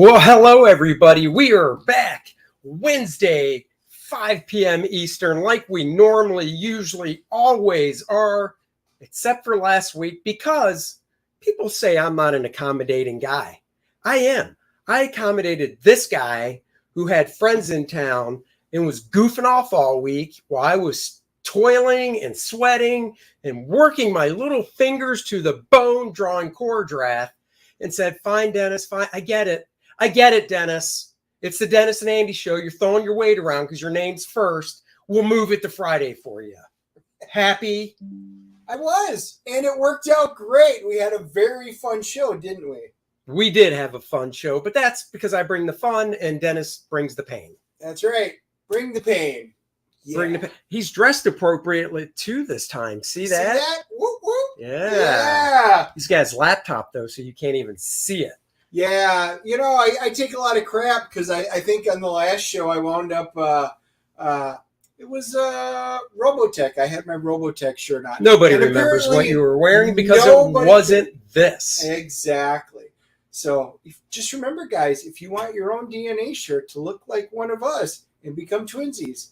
Well, hello, everybody. We are back Wednesday, 5 p.m. Eastern, like we normally, usually, always are, except for last week, because people say I'm not an accommodating guy. I am. I accommodated this guy who had friends in town and was goofing off all week while I was toiling and sweating and working my little fingers to the bone drawing Kor-Drath, and said, fine, Dennis, fine. I get it. I get it, Dennis. It's the Dennis and Andy show. You're throwing your weight around because your name's first. We'll move it to Friday for you. Happy? I was, and it worked out great. We had a very fun show, didn't we? We did have a fun show, but that's because I bring the fun and Dennis brings the pain. That's right. Bring the pain. Yeah. Bring the pain. He's dressed appropriately too this time. See that? See that? Whoop, whoop. Yeah. He's got his laptop though, so you can't even see it. Yeah, you know, I take a lot of crap because I think on the last show I wound up, it was Robotech. I had my Robotech shirt on. Nobody remembers what you were wearing because it wasn't this. Exactly. So just remember, guys, if you want your own DNA shirt to look like one of us and become twinsies,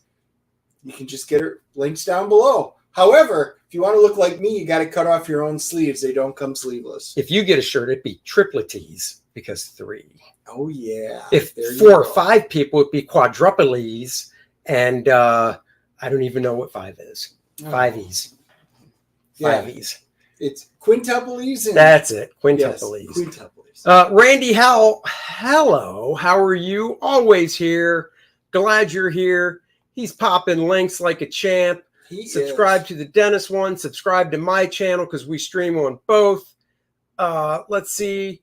you can just get her links down below. However, if you want to look like me, you got to cut off your own sleeves. They don't come sleeveless. If you get a shirt, it'd be triplets because 3. Oh, yeah. If 4 or 5 people, it'd be quadruples. And I don't even know what 5 is. 5Es. 5Es. It's quintuples. That's it. Quintuples. Yes, quintuples. Randy Howell, hello. How are you? Always here. Glad you're here. He's popping links like a champ. Subscribe to the Dennis one. Subscribe to my channel because we stream on both. Let's see.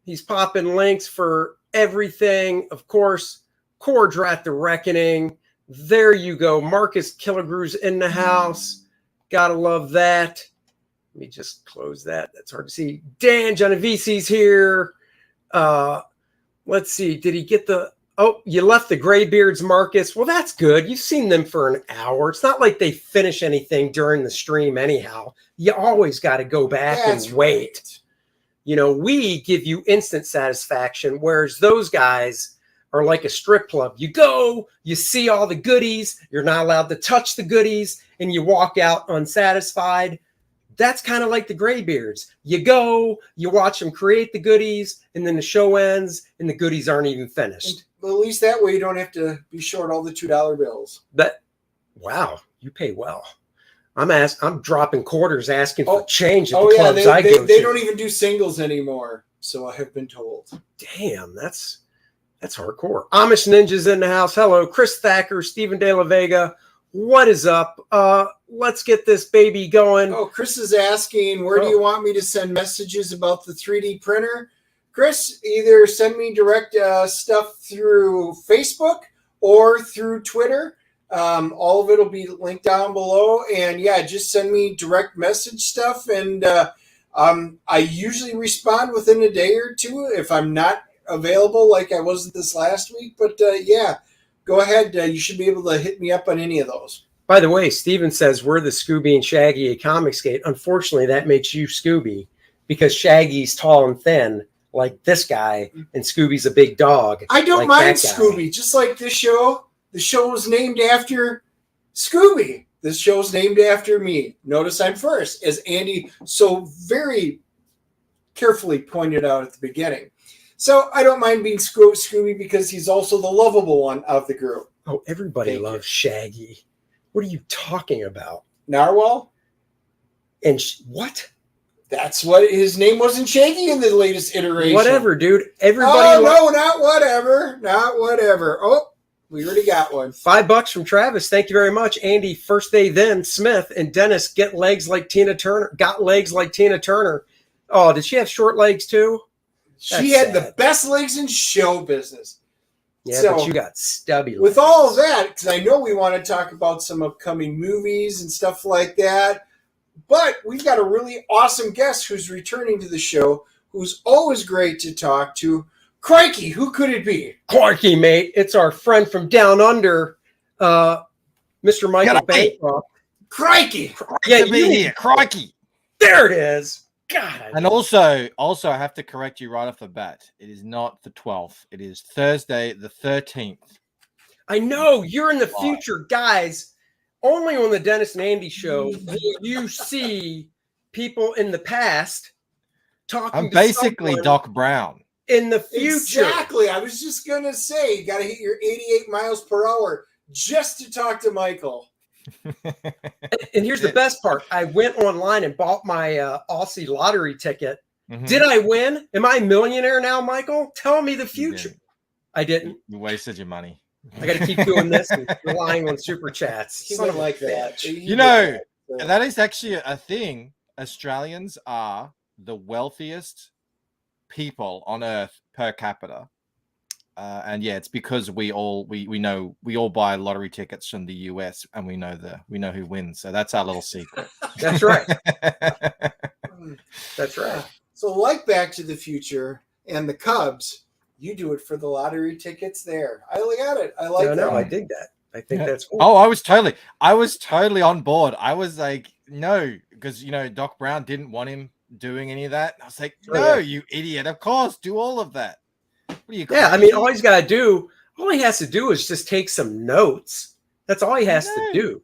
He's popping links for everything. Of course, Kor-Drath the Reckoning. There you go. Marcus Killigrew's in the house. Gotta love that. Let me just close that. That's hard to see. Dan Genovesi's here. Let's see. Did he get the... Oh, you left the Graybeards, Marcus. Well, that's good. You've seen them for an hour. It's not like they finish anything during the stream anyhow. You always got to go back and wait. Right. You know, we give you instant satisfaction, whereas those guys are like a strip club. You go, you see all the goodies. You're not allowed to touch the goodies, and you walk out unsatisfied. That's kind of like the Graybeards. You go, you watch them create the goodies, and then the show ends, and the goodies aren't even finished. Well, at least that way you don't have to be short all the $2 bills. Wow, you pay well. I'm dropping quarters asking for change at the clubs I go to. They don't even do singles anymore, so I have been told. Damn, that's hardcore. Amish Ninjas in the house. Hello, Chris Thacker, Stephen De La Vega. What is up? Let's get this baby going. Oh, Chris is asking, where do you want me to send messages about the 3D printer? Chris, either send me direct stuff through Facebook or through Twitter. All of it will be linked down below. And yeah, just send me direct message stuff. And I usually respond within a day or two if I'm not available like I wasn't this last week. But yeah. Go ahead. You should be able to hit me up on any of those. By the way, Steven says we're the Scooby and Shaggy at Comicsgate. Unfortunately, that makes you Scooby because Shaggy's tall and thin like this guy, and Scooby's a big dog. I don't mind Scooby. Just like this show. The show was named after Scooby. This show's named after me. Notice I'm first, as Andy so very carefully pointed out at the beginning. So I don't mind being Scooby because he's also the lovable one of the group. Oh, everybody loves Shaggy. What are you talking about? Narwhal? And what? That's what his name wasn't Shaggy in the latest iteration. Whatever, dude. Everybody. No, not whatever. Not whatever. Oh, we already got one. $5 from Travis. Thank you very much, Andy. First day then Smith and Dennis get legs like Tina Turner. Got legs like Tina Turner. Oh, did she have short legs too? She had the best legs in show business. Yeah, so, but you got stubby legs. With all of that, because I know we want to talk about some upcoming movies and stuff like that, but we've got a really awesome guest who's returning to the show, who's always great to talk to. Crikey, who could it be? Clarky, mate. It's our friend from down under, Mr. Michael Bancroft. Crikey. Yeah, you here. Crikey. There it is. God. And also, I have to correct you right off the bat. It is not the 12th. It is Thursday, the 13th. I know you're in the future, guys. Only on the Dennis and Andy show will you see people in the past talking. I'm basically Doc Brown in the future. Exactly. I was just gonna say, you got to hit your 88 miles per hour just to talk to Michael. And here's the best part. I went online and bought my Aussie lottery ticket. Did I win? Am I a millionaire now, Michael? Tell me the future. I didn't. You wasted your money. I got to keep doing this and relying on super chats. He went like that. You know, that is actually a thing. Australians are the wealthiest people on earth per capita. And yeah, it's because we all buy lottery tickets from the US, and we know who wins. So that's our little secret. That's right. That's right. So like Back to the Future and the Cubs, you do it for the lottery tickets there. I got it. I like that. No, I dig that. I think that's cool. Oh, I was totally on board. I was like, no, because Doc Brown didn't want him doing any of that. And I was like, no, you idiot. Of course, do all of that. What are you crazy? I mean, all he has to do is just take some notes. That's all he has to do.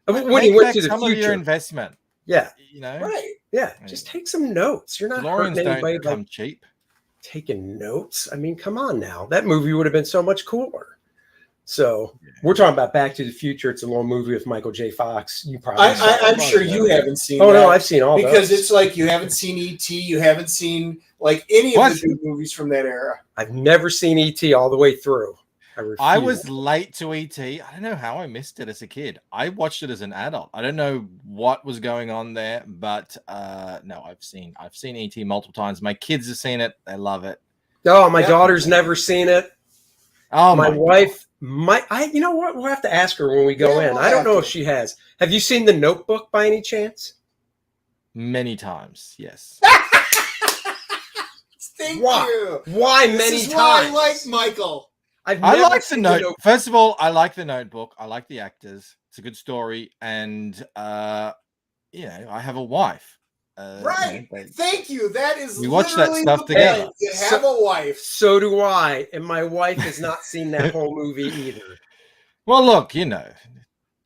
When he went to the future, of your investment. Yeah. Right. Yeah. Just take some notes. You're not DeLoreans hurting anybody don't come cheap. Taking notes. I mean, come on now. That movie would have been so much cooler. So we're talking about Back to the Future. It's a little movie with Michael J. Fox. You probably I'm sure you haven't seen that. No, I've seen all because it's like you haven't seen E.T., you haven't seen like any of the new movies from that era. I've never seen E.T. all the way through. I was late to E.T. I don't know how I missed it as a kid. I watched it as an adult. I don't know what was going on there, but no, I've seen E.T. multiple times. My kids have seen it. They love it. Oh, my daughter's never seen it. Oh, my wife you know what? We'll have to ask her when we go in. I don't know if she has. Have you seen The Notebook by any chance? Many times, yes. Thank you. Why many times? Why I like Michael. I like the Notebook. First of all, I like the Notebook. I like the actors. It's a good story, and I have a wife. Right. Thank you. That is we watch that stuff together. You have a wife. So do I, and my wife has not seen that whole movie either. Well, look,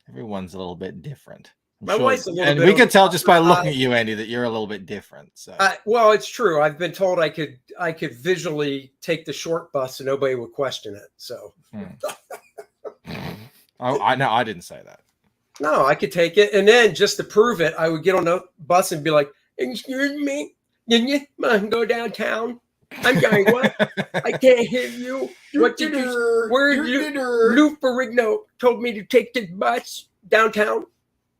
everyone's a little bit different. My wife's a little and bit. We can tell just by looking at you, Andy, that you're a little bit different. So, well, it's true. I've been told I could visually take the short bus and nobody would question it. So, I didn't say that. No, I could take it, and then just to prove it, I would get on the bus and be like, "Excuse me, can you go downtown?" I'm going, "What? I can't hear you. What did you? Where did you? Lou Ferrigno told me to take this bus downtown."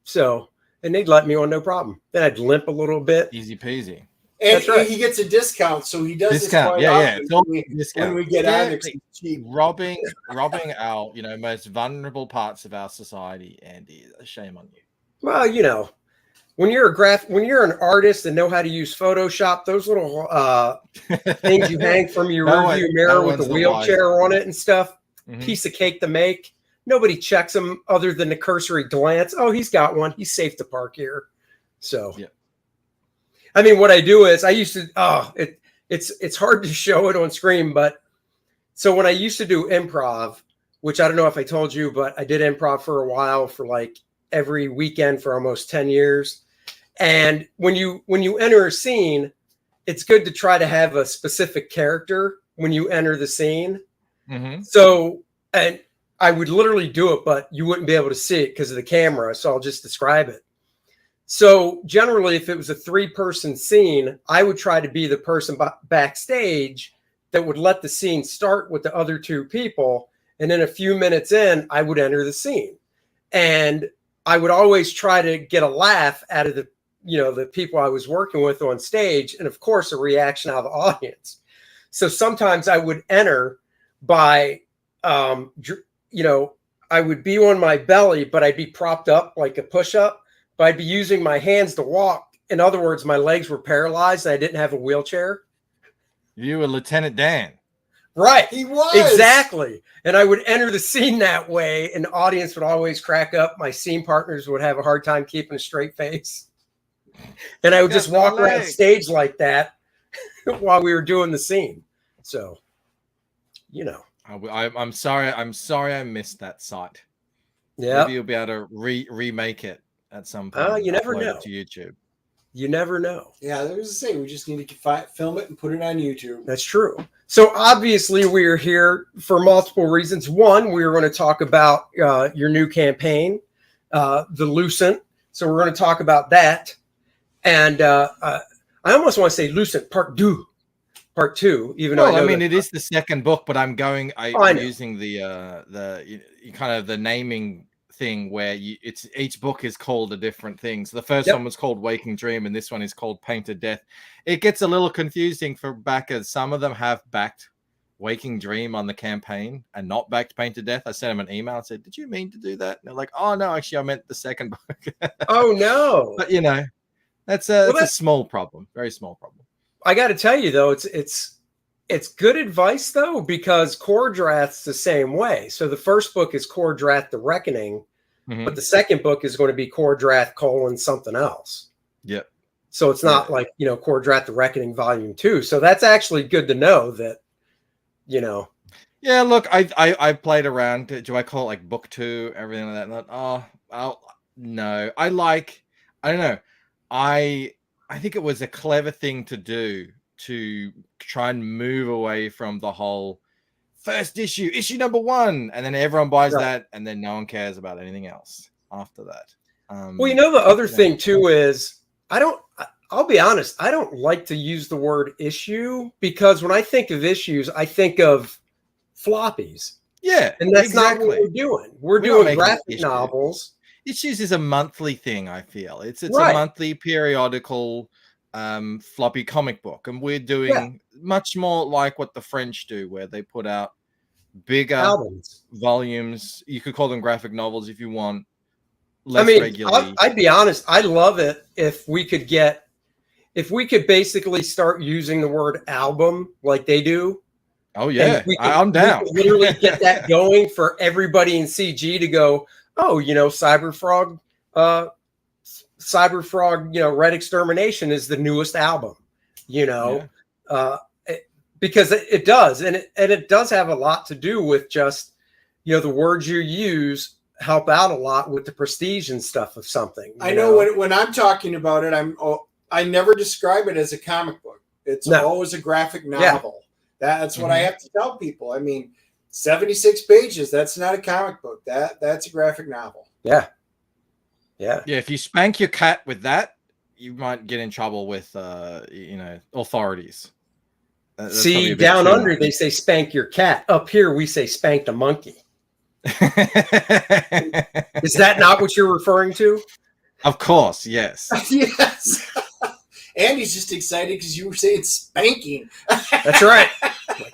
So, and they'd let me on, no problem. Then I'd limp a little bit. Easy peasy. And he gets a discount, so he does discount. This quite often when we get out. It's cheap. Robbing our most vulnerable parts of our society, Andy. Shame on you. Well, when you're an artist and know how to use Photoshop, those little things you hang from your rearview mirror with the wheelchair on it and stuff, piece of cake to make. Nobody checks them other than the cursory glance. Oh, he's got one. He's safe to park here. So, I mean, what I do is I used to. It's hard to show it on screen, but so when I used to do improv, which I don't know if I told you, but I did improv for a while, for like every weekend for almost 10 years. And when you enter a scene, it's good to try to have a specific character when you enter the scene. So, and I would literally do it, but you wouldn't be able to see it because of the camera. So I'll just describe it. So generally, if it was a 3-person scene, I would try to be the person backstage that would let the scene start with the other 2 people. And then a few minutes in, I would enter the scene. And I would always try to get a laugh out of the people I was working with on stage. And of course, a reaction out of the audience. So sometimes I would enter by, I would be on my belly, but I'd be propped up like a push-up. But I'd be using my hands to walk. In other words, my legs were paralyzed and I didn't have a wheelchair. You were Lieutenant Dan. Right. He was. Exactly. And I would enter the scene that way, and the audience would always crack up. My scene partners would have a hard time keeping a straight face. And I would just walk around stage like that while we were doing the scene. So, you know. I'm sorry. I'm sorry I missed that site. Yeah. Maybe you'll be able to remake it at some point. You never know. It to YouTube. You never know. Yeah, there was a saying. We just need to film it and put it on YouTube. That's true. So obviously we are here for multiple reasons. One, we are going to talk about your new campaign, the Lucent. So we're going to talk about that. And I almost want to say Lucent Part 2, even though I mean, it is the second book, but I'm using the kind of the naming thing where each book is called a different thing. So the first one was called Waking Dream, and this one is called Painted Death. It gets a little confusing for backers. Some of them have backed Waking Dream on the campaign and not backed Painted Death. I sent them an email and said, "Did you mean to do that?" And they're like, "Oh no, actually, I meant the second book." Oh no! But you know, that's a small problem, very small problem. I got to tell you though, it's good advice though, because Kor-Drath's the same way. So the first book is Kor-Drath: The Reckoning, but the second book is going to be Kor-Drath: something else. Yep. So it's not like, Kor-Drath: The Reckoning Volume 2. So that's actually good to know that, Yeah, look, I played around. Do I call it like book 2, everything like that? No. I don't know. I think it was a clever thing to do to try and move away from the whole first issue number 1, and then everyone buys that, and then no one cares about anything else after that. Well, the other thing too is I'll be honest, I don't like to use the word issue, because when I think of issues, I think of floppies. Yeah, and that's not what we're doing. We're doing graphic novels. Issues is a monthly thing. I feel it's a monthly periodical floppy comic book, and we're doing much more like what the French do, where they put out bigger volumes. You could call them graphic novels if you want. Regularly. I'd be honest, I love it if we could basically start using the word album like they do. Oh yeah, I'm down. We could literally get that going for everybody in CG to go, oh, Cyberfrog, Red Extermination is the newest album, because it does, and it does have a lot to do with just, the words you use help out a lot with the prestige and stuff of something. I know when I'm talking about it, I never describe it as a comic book. It's always a graphic novel. That's what I have to tell people. I mean, 76 pages, that's not a comic book. That's a graphic novel. Yeah. If you spank your cat with that, you might get in trouble with authorities. See, down under they say spank your cat. Up here we say spank the monkey. Is that not what you're referring to? Of course, yes. Yes. Andy's just excited because you were saying spanking. That's right.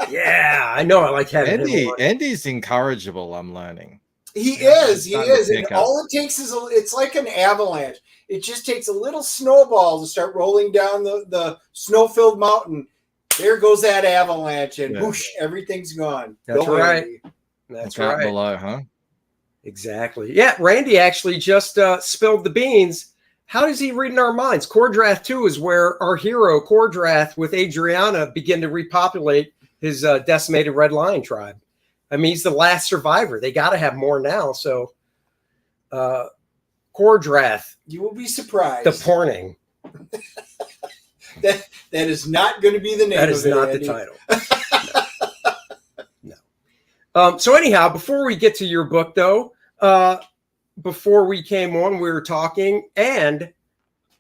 Yeah, I know. I like having Andy's incorrigible, I'm learning. He is. And all it takes is it's like an avalanche. It just takes a little snowball to start rolling down the snow-filled mountain. There goes that avalanche, and whoosh, everything's gone. That's right. Andy. That's right. Right below, huh? Exactly. Yeah, Randy actually just spilled the beans. How is he reading our minds? Kor-Drath 2 is where our hero Kor-Drath with Adriana begin to repopulate his decimated Red Lion tribe. I mean, he's the last survivor. They got to have more now. So, Kor-Drath. You will be surprised. The Porning. that is not going to be the name. That is not the title. No. So anyhow, before we get to your book, though, before we came on, we were talking, and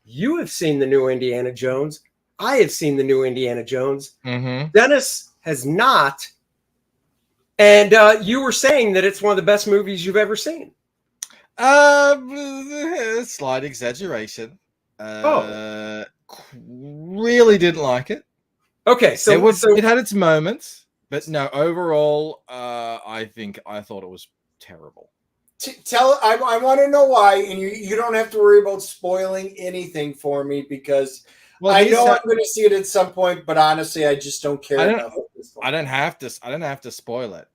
you have seen the new Indiana Jones. I have seen the new Indiana Jones. Mm-hmm. Dennis has not. And you were saying that it's one of the best movies you've ever seen. Slight exaggeration. Really didn't like it. Okay, so it had its moments, but no, overall, I thought it was terrible. I want to know why, and you don't have to worry about spoiling anything for me, because I know I'm going to see it at some point, but honestly, I just don't care enough at this point. I don't have to spoil it.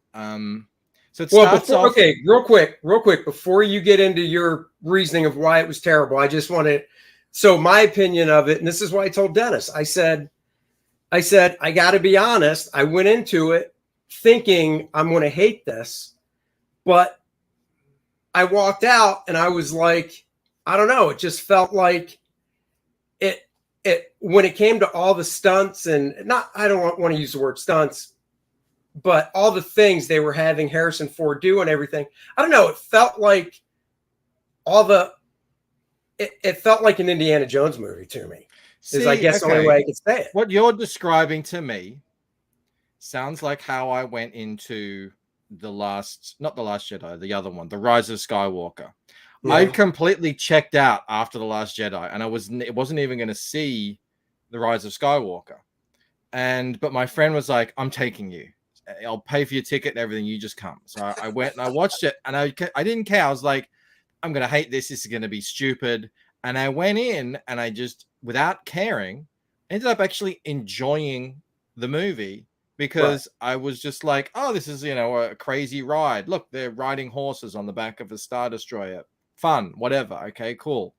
So it starts off. Okay, real quick, before you get into your reasoning of why it was terrible, I just want to So my opinion of it, and this is why I told Dennis, I said, I got to be honest. I went into it thinking I'm going to hate this, but I walked out and I was like, I don't know. It just felt like it when it came to all the stunts and not, I don't want to use the word stunts, but all the things they were having Harrison Ford do and everything. I don't know. It felt like it felt like an Indiana Jones movie to me. Is I guess the only way I could say it. What you're describing to me sounds like how I went into not the Last Jedi, the other one, the Rise of Skywalker. Yeah. I completely checked out after the Last Jedi, and it wasn't even going to see the Rise of Skywalker. But my friend was like, "I'm taking you. I'll pay for your ticket and everything. You just come." So I went and I watched it, and I didn't care. I was like, "I'm going to hate this. This is going to be stupid." And I went in, and I just, without caring, ended up actually enjoying the movie. Because I was just like, oh, this is, a crazy ride. Look, they're riding horses on the back of a Star Destroyer. Fun, whatever. Okay, cool.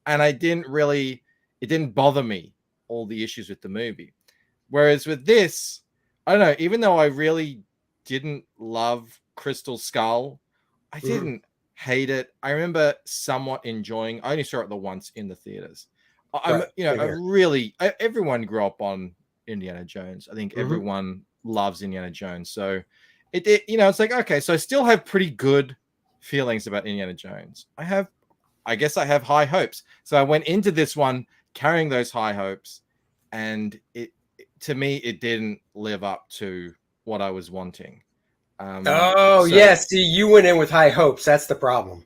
And it didn't bother me, all the issues with the movie. Whereas with this, I don't know, even though I really didn't love Crystal Skull, I didn't hate it. I remember somewhat enjoying, I only saw it the once in the theaters. Everyone grew up on Indiana Jones. I think everyone loves Indiana Jones. So it's like, okay, so I still have pretty good feelings about Indiana Jones. I guess I have high hopes. So I went into this one carrying those high hopes, and to me, it didn't live up to what I was wanting. See, you went in with high hopes. That's the problem.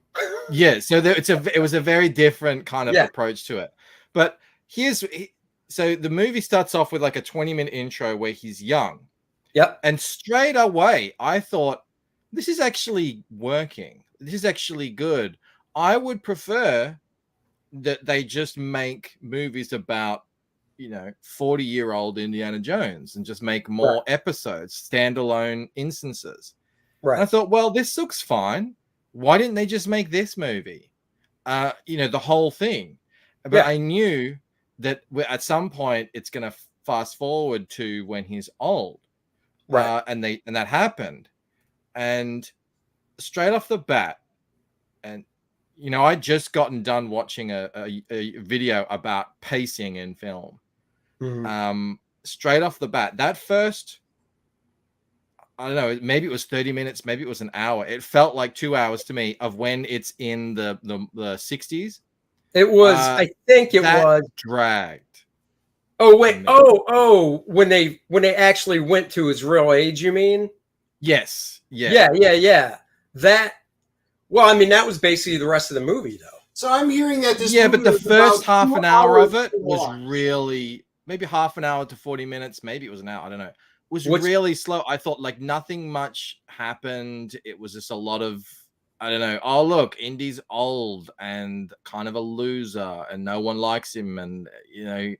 Yeah. So it was a very different kind of approach to it. But so the movie starts off with like a 20-minute intro where he's young. Yep. And straight away, I thought, this is actually working. This is actually good. I would prefer that they just make movies about, 40-year-old Indiana Jones and just make more episodes, standalone instances. Right. And I thought, well, this looks fine. Why didn't they just make this movie? The whole thing. But I knew that at some point it's going to fast forward to when he's old, right? And that happened, and straight off the bat, and I'd just gotten done watching a video about pacing in film. Straight off the bat, that first, I don't know, maybe it was 30 minutes, maybe it was an hour. It felt like 2 hours to me of when it's in the 60s. It was, I think it was dragged. Oh, wait. When they actually went to his real age, you mean? Yes. Yeah. Yeah. That was basically the rest of the movie, though. So I'm hearing that this but the first half an hour of it was really, maybe half an hour to 40 minutes. Maybe it was an hour. I don't know. It was really slow. I thought like nothing much happened. It was just a lot of, I don't know. Oh, look, Indy's old and kind of a loser, and no one likes him, and then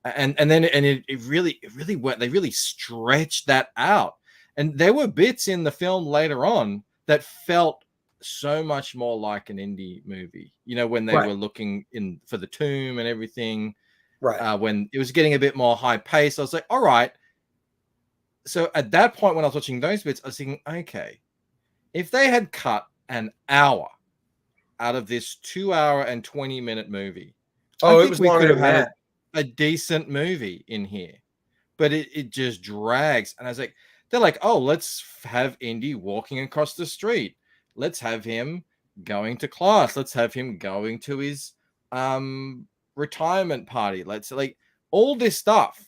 it really worked. They really stretched that out, and there were bits in the film later on that felt so much more like an Indy movie. When they were looking in for the tomb and everything, right? When it was getting a bit more high pace, I was like, all right. So at that point, when I was watching those bits, I was thinking, okay, if they had cut an hour out of this 2 hour and 20-minute movie, I think we could have had a decent movie in here, but it just drags. And I was like, they're like, oh, let's have Indy walking across the street. Let's have him going to class. Let's have him going to his retirement party. Let's all this stuff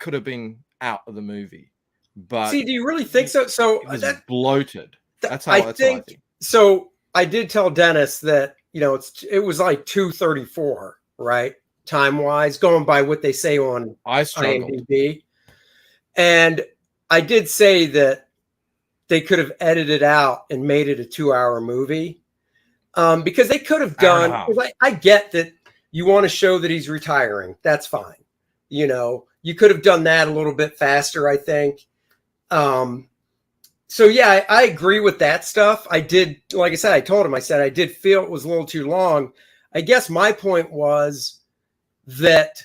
could have been out of the movie. But see, do you really think so? So it was bloated. That's how I think. So I did tell Dennis that, it was like 2:34, right? Time-wise, going by what they say on IMDb. And I did say that they could have edited out and made it a 2-hour movie. Because they could have done, I get that you want to show that he's retiring. That's fine. You could have done that a little bit faster, I think. So yeah, I agree with that stuff. I did, like I said, I told him, I said, I did feel it was a little too long. I guess my point was that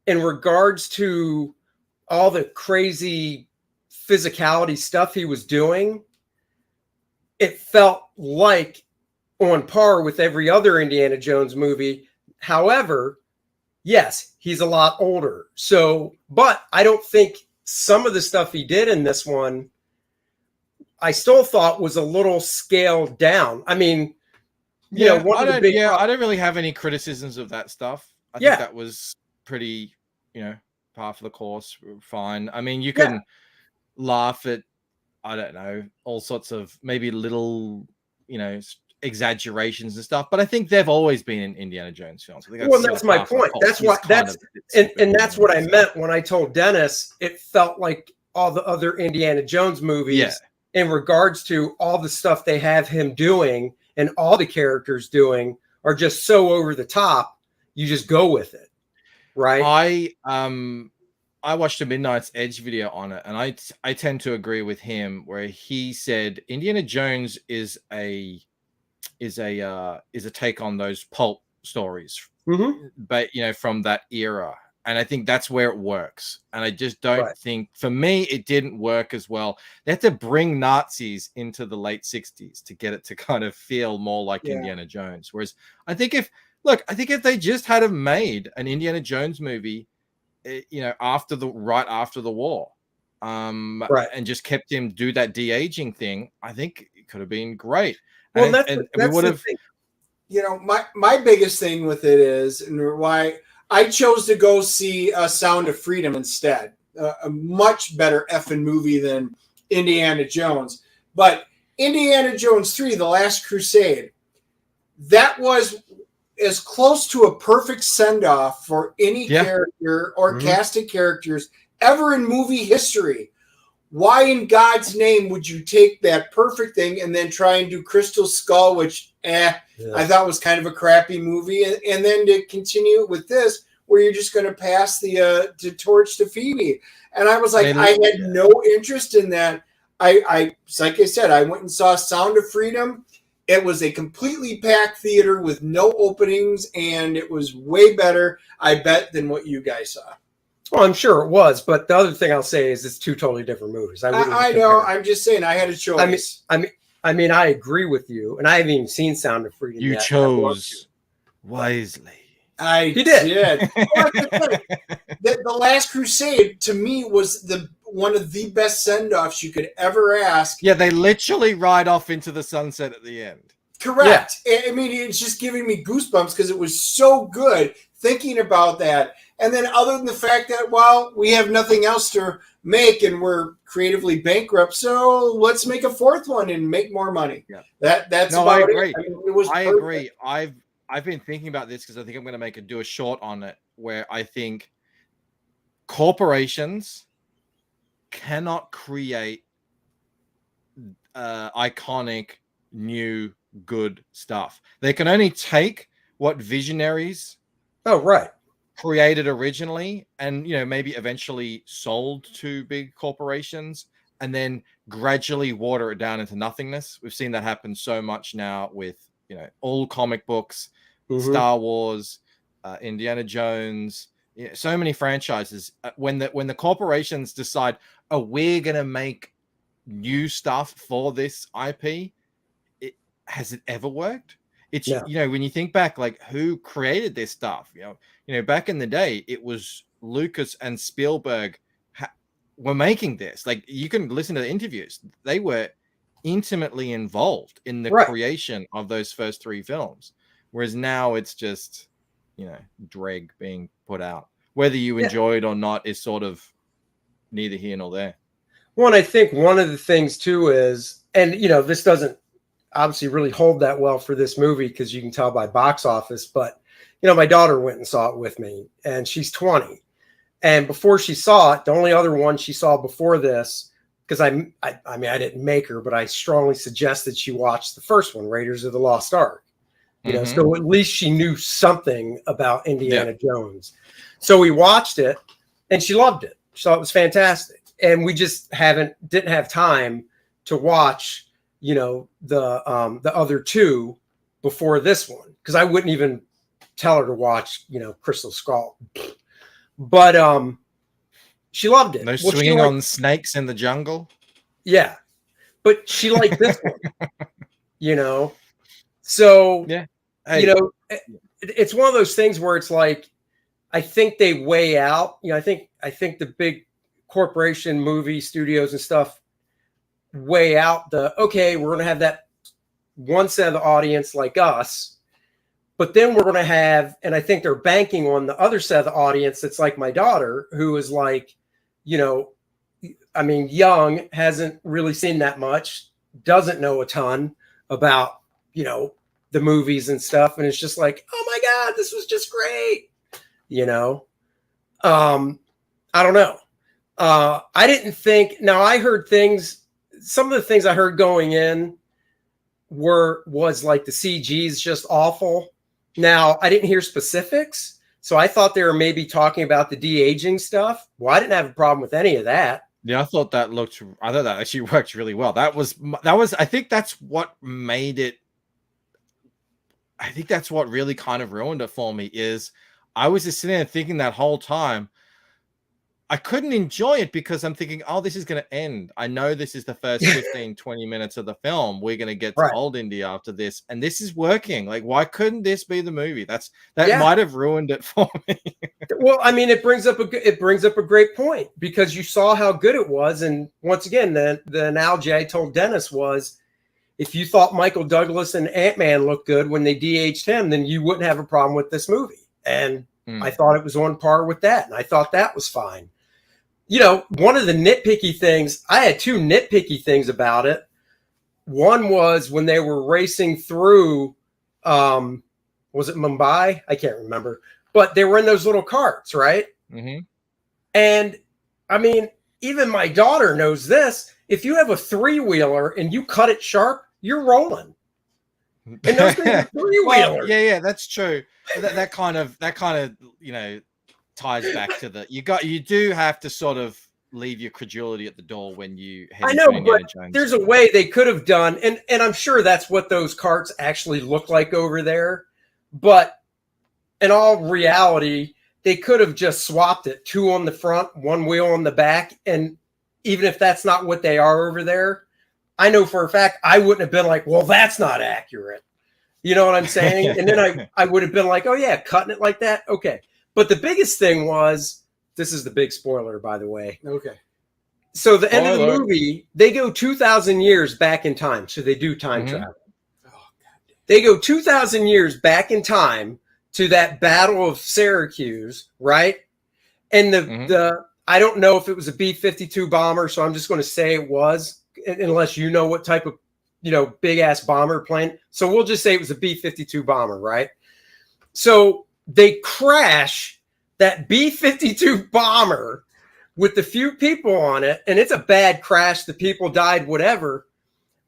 in regards to all the crazy physicality stuff he was doing, it felt like on par with every other Indiana Jones movie. However, yes, he's a lot older. So, but I don't think some of the stuff he did in this one, I still thought was a little scaled down. I mean, you know, one of the big I don't really have any criticisms of that stuff. I think that was pretty, you know, par for the course, fine. I mean, you can laugh at, I don't know, all sorts of maybe little, you know, exaggerations and stuff, but I think they've always been in Indiana Jones films. I think that's my point. That's what that's what I meant when I told Dennis it felt like all the other Indiana Jones movies in regards to all the stuff they have him doing and all the characters doing are just so over the top. You just go with it, right? I watched a Midnight's Edge video on it, and I tend to agree with him where he said Indiana Jones is a take on those pulp stories, but you know, from that era, and I think that's where it works. And I just don't think, for me, it didn't work as well. They had to bring Nazis into the late 60s to get it to kind of feel more like Indiana Jones. Whereas I think if they just had made an Indiana Jones movie, you know, after the war, and just kept him do that de-aging thing, I think it could have been great. Well, and we would have, you know, my biggest thing with it is, and why I chose to go see Sound of Freedom instead, a much better effing movie than Indiana Jones. But Indiana Jones 3, The Last Crusade, that was as close to a perfect send-off for any character or cast of characters ever in movie history. Why in God's name would you take that perfect thing and then try and do Crystal Skull, which I thought was kind of a crappy movie, and then to continue with this, where you're just going to pass the torch to Phoebe? And I was like, I had no interest in that. I like I said, I went and saw Sound of Freedom. It was a completely packed theater with no openings, and it was way better, I bet, than what you guys saw. Well, I'm sure it was, but the other thing I'll say is it's two totally different movies. I know. I'm just saying I had a choice. I mean, I agree with you, and I haven't even seen Sound of Freedom yet. You chose wisely. I did. The Last Crusade, to me, was one of the best send-offs you could ever ask. Yeah, they literally ride off into the sunset at the end. Correct. Yeah. I mean, it's just giving me goosebumps because it was so good thinking about that. And then other than the fact that, well, we have nothing else to make and we're creatively bankrupt, so let's make a fourth one and make more money. Yeah. That's about I agree. it. I mean, I agree. I've been thinking about this because I think I'm going to do a short on it, where I think corporations cannot create iconic new good stuff. They can only take what visionaries created originally, and, you know, maybe eventually sold to big corporations, and then gradually water it down into nothingness. We've seen that happen so much now with, you know, all comic books, Star Wars, Indiana Jones, you know, so many franchises. When the corporations decide, oh, we're gonna make new stuff for this IP, has it ever worked? It's you know, when you think back, like, who created this stuff? You know, back in the day, it was Lucas and Spielberg were making this. Like, you can listen to the interviews; they were intimately involved in the creation of those first three films. Whereas now it's just, you know, dreg being put out. Whether you enjoy it or not is sort of neither here nor there. Well, and I think one of the things too is, and, you know, this doesn't obviously really hold that well for this movie because you can tell by box office, but, you know, my daughter went and saw it with me, and she's 20. And before she saw it, the only other one she saw before this, because I mean, I didn't make her, but I strongly suggested she watch the first one, Raiders of the Lost Ark. You know, so at least she knew something about Indiana Jones. So we watched it, and she loved it. She thought it was fantastic. And we just didn't have time to watch, you know, the other two before this one, because I wouldn't even tell her to watch, Crystal Skull. But she loved it. No swinging on snakes in the jungle. Yeah, but she liked this one. So yeah, hey. It's one of those things where it's like, I think they weigh out. I think the big corporation movie studios and stuff weigh out okay, we're going to have that one set of the audience like us, but then we're going to have, and I think they're banking on the other set of the audience that's like my daughter, who is like, young, hasn't really seen that much, doesn't know a ton about, the movies and stuff. And it's just like, oh my God, this was just great. I don't know. I didn't think, now I heard things, some of the things I heard going in was like the CG is just awful. Now I didn't hear specifics. So I thought they were maybe talking about the de-aging stuff. Well, I didn't have a problem with any of that. Yeah, I thought that actually worked really well. That was, I think that's what made it. I think that's what really kind of ruined it for me, is I was just sitting there thinking that whole time, I couldn't enjoy it because I'm thinking, oh, this is going to end. I know this is the first 15, 20 minutes of the film. We're going to get to Old India after this. And this is working. Like, why couldn't this be the movie? That might have ruined it for me. Well, I mean, it brings up a great point, because you saw how good it was. And once again, the analogy I told Dennis was, if you thought Michael Douglas and Ant-Man looked good when they de-aged him, then you wouldn't have a problem with this movie. And I thought it was on par with that. And I thought that was fine. One of the nitpicky things, I had two nitpicky things about it. One was when they were racing through, was it Mumbai? I can't remember. But they were in those little carts, right? Mm-hmm. And I mean, even my daughter knows this. If you have a three-wheeler and you cut it sharp, you're rolling. And those things are three-wheelers. Well, yeah, that's true. That kind of ties back to you do have to sort of leave your credulity at the door when you head. I know, but there's a way they could have done, and I'm sure that's what those carts actually look like over there. But in all reality, they could have just swapped it, 2 on the front, 1 wheel on the back. And even if that's not what they are over there, I know for a fact I wouldn't have been like, well, that's not accurate. You know what I'm saying? And then I would have been like, oh yeah, cutting it like that. Okay. But the biggest thing was, this is the big spoiler, by the way. Okay. So the end of the movie, they go 2,000 years back in time. So they do time travel. Oh, God. They go 2,000 years back in time to that Battle of Syracuse, right? And the I don't know if it was a B-52 bomber, so I'm just going to say it was, unless you know what type of, big ass bomber plane. So we'll just say it was a B-52 bomber, right? So they crash that B-52 bomber with the few people on it, and it's a bad crash. The people died, whatever.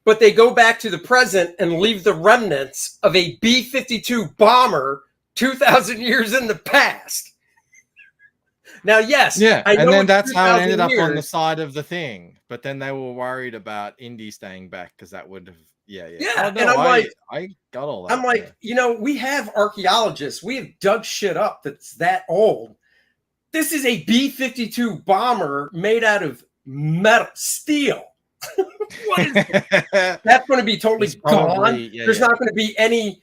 But they go back to the present and leave the remnants of a B-52 bomber 2,000 years in the past. Now, yes. Yeah, and then that's how it ended up on the side of the thing. But then they were worried about Indy staying back because that would have, yeah. Oh, no, and I got all that. I'm like, we have archaeologists. We have dug shit up that's that old. This is a B-52 bomber made out of steel. What is that? That's going to be totally gone. There's not going to be anything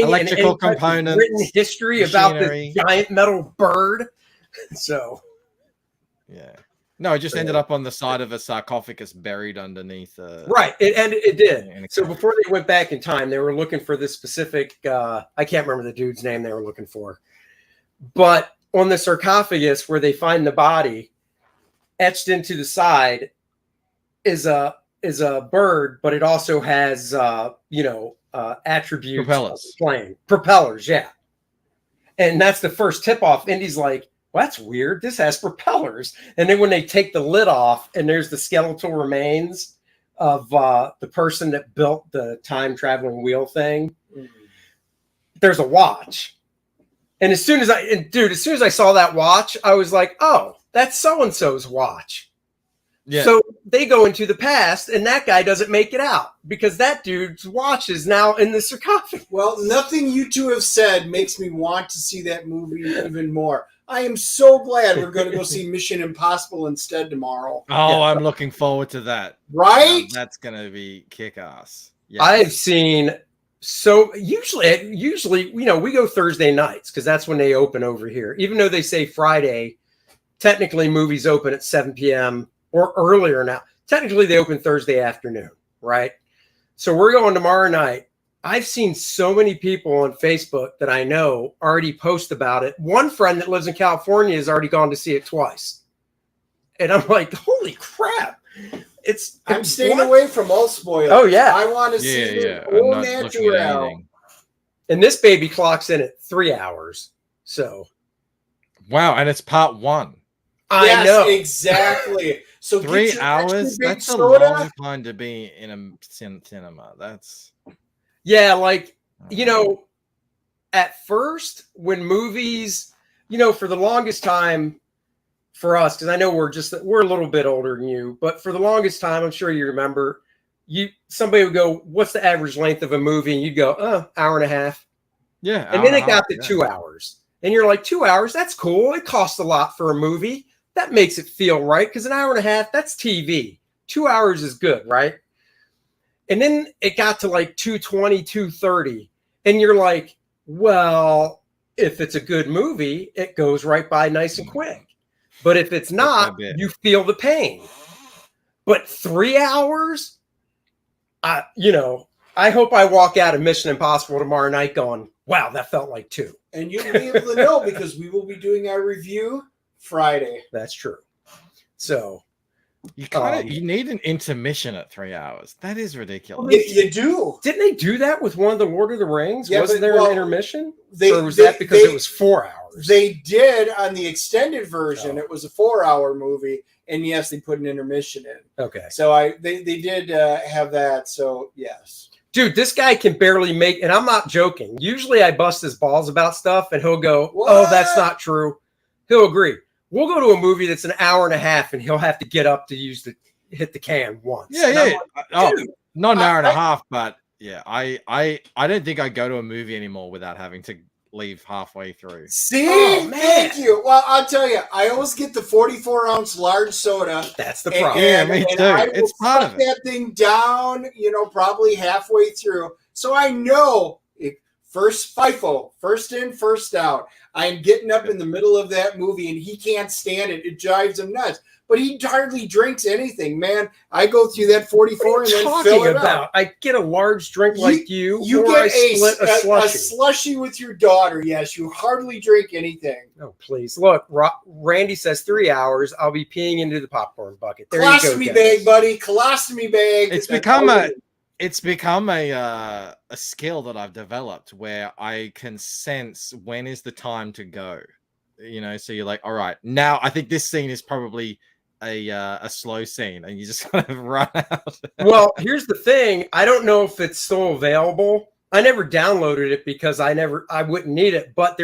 electrical components, written history machinery about this giant metal bird. So, yeah. No, it just ended up on the side of a sarcophagus buried underneath. Right. It did. So before they went back in time, they were looking for this specific, I can't remember the dude's name they were looking for. But on the sarcophagus where they find the body, etched into the side is a bird, but it also has, attributes. Propellers. Plane. Propellers, yeah. And that's the first tip off. Indy's like, well, that's weird. This has propellers. And then when they take the lid off and there's the skeletal remains of the person that built the time traveling wheel thing, there's a watch. And as soon as I saw that watch, I was like, oh, that's so-and-so's watch. Yeah. So they go into the past, and that guy doesn't make it out because that dude's watch is now in the sarcophagus. Well, nothing you two have said makes me want to see that movie even more. I am so glad we're going to go see Mission Impossible instead tomorrow. Oh, yeah. I'm looking forward to that. Right? That's going to be kick-ass. Yes. I've seen... So usually, we go Thursday nights because that's when they open over here. Even though they say Friday, technically movies open at 7 p.m. or earlier now. Technically, they open Thursday afternoon, right? So we're going tomorrow night. I've seen so many people on Facebook that I know already post about it. One friend that lives in California has already gone to see it twice. And I'm like, holy crap. I'm staying away from all spoilers. Oh, yeah. I want to see it all natural. And this baby clocks in at 3 hours. So. Wow. And it's part 1. I know. Exactly. So 3 hours? That's a long time to be in a cinema. That's. Yeah. Like, at first when movies, for the longest time, for us, because I know we're a little bit older than you, but for the longest time, I'm sure you remember, somebody would go, "What's the average length of a movie?" And you'd go, hour and a half. Yeah. And then it got to 2 hours. And you're like, 2 hours? That's cool. It costs a lot for a movie. That makes it feel right. Because an hour and a half, that's TV. 2 hours is good, right? And then it got to like 2:20, 2:30. And you're like, well, if it's a good movie, it goes right by nice and quick. But if it's not, you feel the pain. But 3 hours, I hope I walk out of Mission Impossible tomorrow night going, wow, that felt like 2. And you'll be able to know because we will be doing our review Friday. That's true. So you need an intermission at 3 hours. That is ridiculous. You do. Didn't they do that with one of the Lord of the Rings? Yeah, Wasn't there an intermission? Or was that because it was 4 hours? They did on the extended version. It was a 4-hour movie. And yes, they put an intermission in. Okay. So they did have that. So yes. Dude, this guy can barely make, and I'm not joking. Usually I bust his balls about stuff and he'll go, "Oh, that's not true." He'll agree. We'll go to a movie that's an hour and a half and he'll have to get up to hit the can once. Yeah. Like, not an hour and a half, but yeah, I don't think I go to a movie anymore without having to leave halfway through. See? Thank you. Well, I'll tell you, I always get the 44-ounce large soda. That's the problem. Yeah, me too. It's part of it. That thing down, probably halfway through. So I know first FIFO, first in, first out. I'm getting up in the middle of that movie and he can't stand it. It drives him nuts. But he hardly drinks anything, man. I go through that 44 and then fill it up. I get a large drink like you or get I split a slushie. A slushie with your daughter. Yes, you hardly drink anything. Oh, please. Look, Randy says 3 hours. I'll be peeing into the popcorn bucket. There Colostomy you go, bag, buddy. Colostomy bag. It's become a skill that I've developed where I can sense when is the time to go. So you're like, all right, now I think this scene is probably a slow scene, and you just kind of run out. Well, here's the thing. I don't know if it's still available. I never downloaded it because I wouldn't need it. But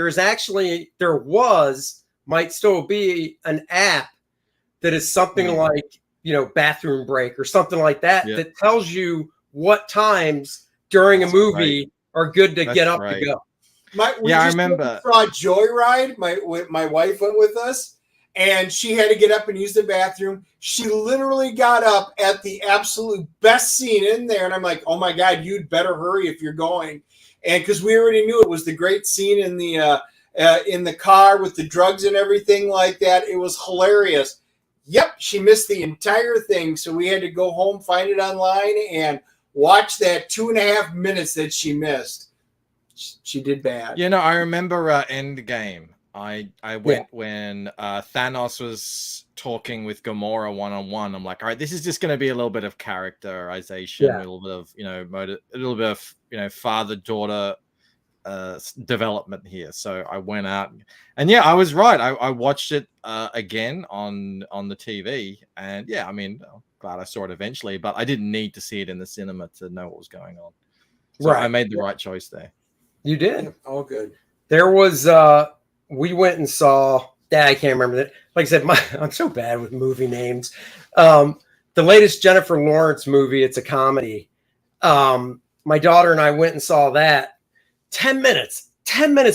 might still be an app that is something like, Bathroom Break or something like that that tells you what times during a movie are good to get up to go. I remember. Saw Joyride. My wife went with us. And she had to get up and use the bathroom. She literally got up at the absolute best scene in there. And I'm like, oh, my God, you'd better hurry if you're going. And because we already knew it was the great scene in the car with the drugs and everything like that. It was hilarious. Yep, she missed the entire thing. So we had to go home, find it online, and watch that 2.5 minutes that she missed. She did bad. I remember Endgame. I went when Thanos was talking with Gamora one-on-one. I'm like, all right, this is just going to be a little bit of characterization, a little bit of a little bit of father-daughter development here. So I went out, and I was right. I watched it again on the TV, and I'm glad I saw it eventually. But I didn't need to see it in the cinema to know what was going on. So I made the right choice there. You did. All good. There was. We went and saw I can't remember that. Like I said, I'm so bad with movie names. The latest Jennifer Lawrence movie, it's a comedy. My daughter and I went and saw that. 10 minutes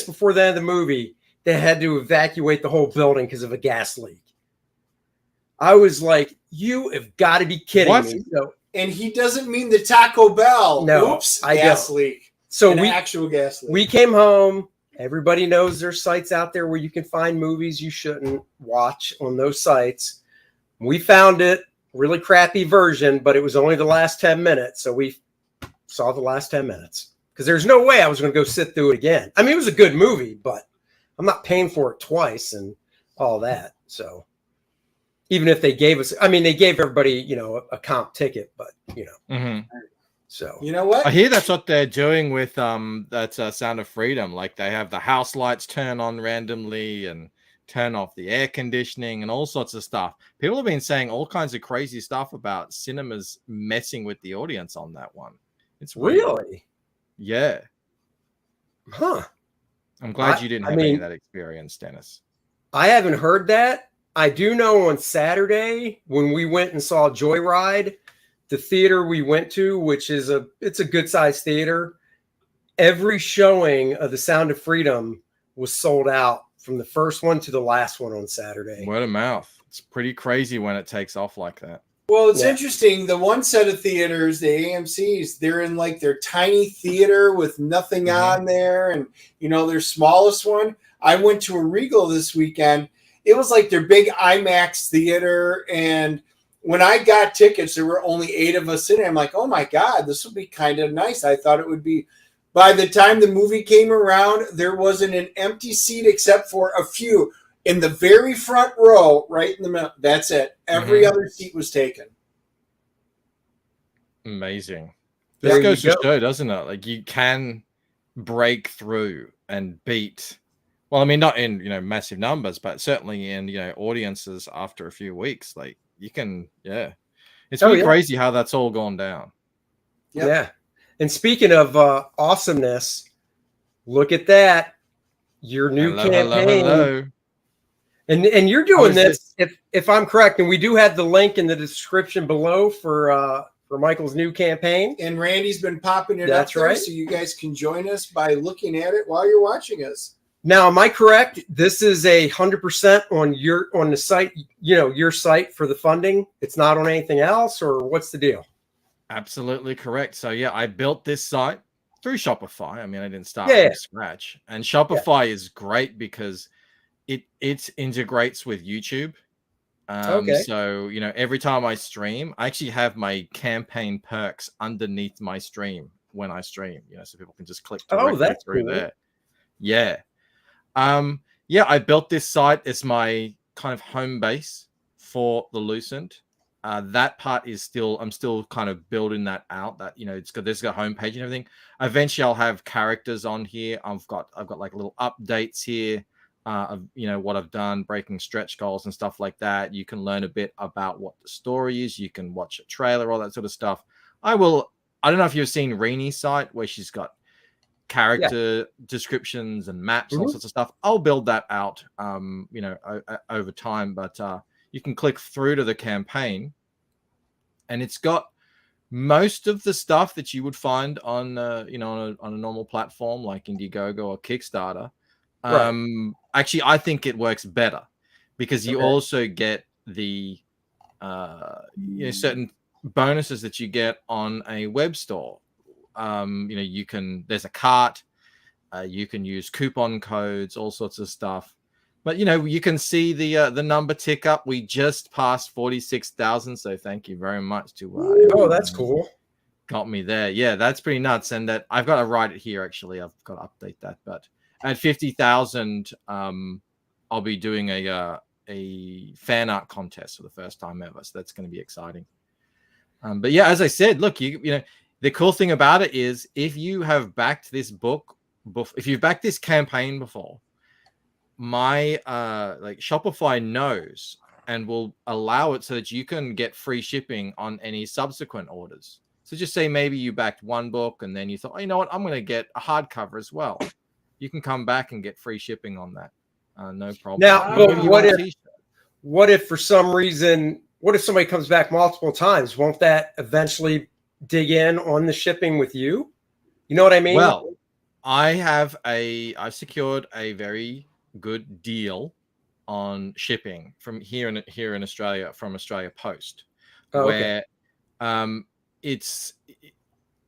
before the end of the movie, they had to evacuate the whole building because of a gas leak. I was like, you have got to be kidding me. So, and he doesn't mean the Taco Bell. No, oops, gas leak. So actual gas leak. We came home. Everybody knows there's sites out there where you can find movies you shouldn't watch on those sites. We found it, really crappy version, but it was only the last 10 minutes. So we saw the last 10 minutes because there's no way I was going to go sit through it again. I mean, it was a good movie, but I'm not paying for it twice and all that. So even if they gave us, I mean, they gave everybody, you know, a comp ticket, but you know, so you know what? I hear that's what they're doing with that's Sound of Freedom. Like they have the house lights turn on randomly and turn off the air conditioning and all sorts of stuff. People have been saying all kinds of crazy stuff about cinemas messing with the audience on that one. It's weird. Really, yeah, huh? I'm glad you didn't have any of that experience, Dennis. I haven't heard that. I do know on Saturday when we went and saw Joyride, the theater we went to, which is it's a good sized theater, every showing of The Sound of Freedom was sold out from the first one to the last one on Saturday. Word of mouth. It's pretty crazy when it takes off like that. Well, it's interesting. The one set of theaters, the AMC's, they're in like their tiny theater with nothing on there. And, you know, their smallest one. I went to a Regal this weekend. It was like their big IMAX theater. And when I got tickets, there were only 8 of us in it. I'm like, oh my God, this will be kind of nice. I thought it would be. By the time the movie came around, there wasn't an empty seat except for a few in the very front row, right in the middle. That's it. Every other seat was taken. Amazing. This goes to show, doesn't it? Like you can break through and beat. Well, I mean, not in, you know, massive numbers, but certainly in, you know, audiences after a few weeks. Like you can, it's really crazy how that's all gone down. Yep. Yeah. And speaking of awesomeness, look at that. Your new campaign. Hello. And you're doing this, if I'm correct, and we do have the link in the description below for Michael's new campaign. And Randy's been popping it up there, so you guys can join us by looking at it while you're watching us. Now, am I correct? This is 100% on the site, you know, your site for the funding. It's not on anything else, or what's the deal? Absolutely correct. So yeah, I built this site through Shopify. I mean, I didn't start from scratch. And Shopify is great because it integrates with YouTube. So, you know, every time I stream, I actually have my campaign perks underneath my stream when I stream, you know, so people can just click directly through there. Yeah. I built this site as my kind of home base for the Lucent. That part is I'm still kind of building that out. That, you know, there's got a homepage and everything. Eventually, I'll have characters on here. I've got like little updates here of, you know, what I've done, breaking stretch goals and stuff like that. You can learn a bit about what the story is. You can watch a trailer, all that sort of stuff. I don't know if you've seen Reenie's site where she's got character descriptions and maps and all sorts of stuff. I'll build that out, you know, over time. But you can click through to the campaign, and it's got most of the stuff that you would find on, you know, on a normal platform like Indiegogo or Kickstarter. Actually, I think it works better because you also get the you know, certain bonuses that you get on a web store. You know, there's a cart, you can use coupon codes, all sorts of stuff. But, you know, you can see the number tick up. We just passed 46,000. So thank you very much to that's cool. Got me there. Yeah, that's pretty nuts. And that I've got to write it here. Actually, I've got to update that. But at 50,000, I'll be doing a fan art contest for the first time ever. So that's going to be exciting. But yeah, as I said, look, you know, the cool thing about it is if you have backed this book, if you've backed this campaign before, my like Shopify knows and will allow it so that you can get free shipping on any subsequent orders. So just say maybe you backed one book and then you thought, oh, you know what, I'm going to get a hardcover as well. You can come back and get free shipping on that. no problem. Now, but T-shirt. what if for some reason, what if somebody comes back multiple times? Won't that eventually dig in on the shipping with you? You know what I mean? Well, I've secured a very good deal on shipping from here in Australia from Australia Post, where it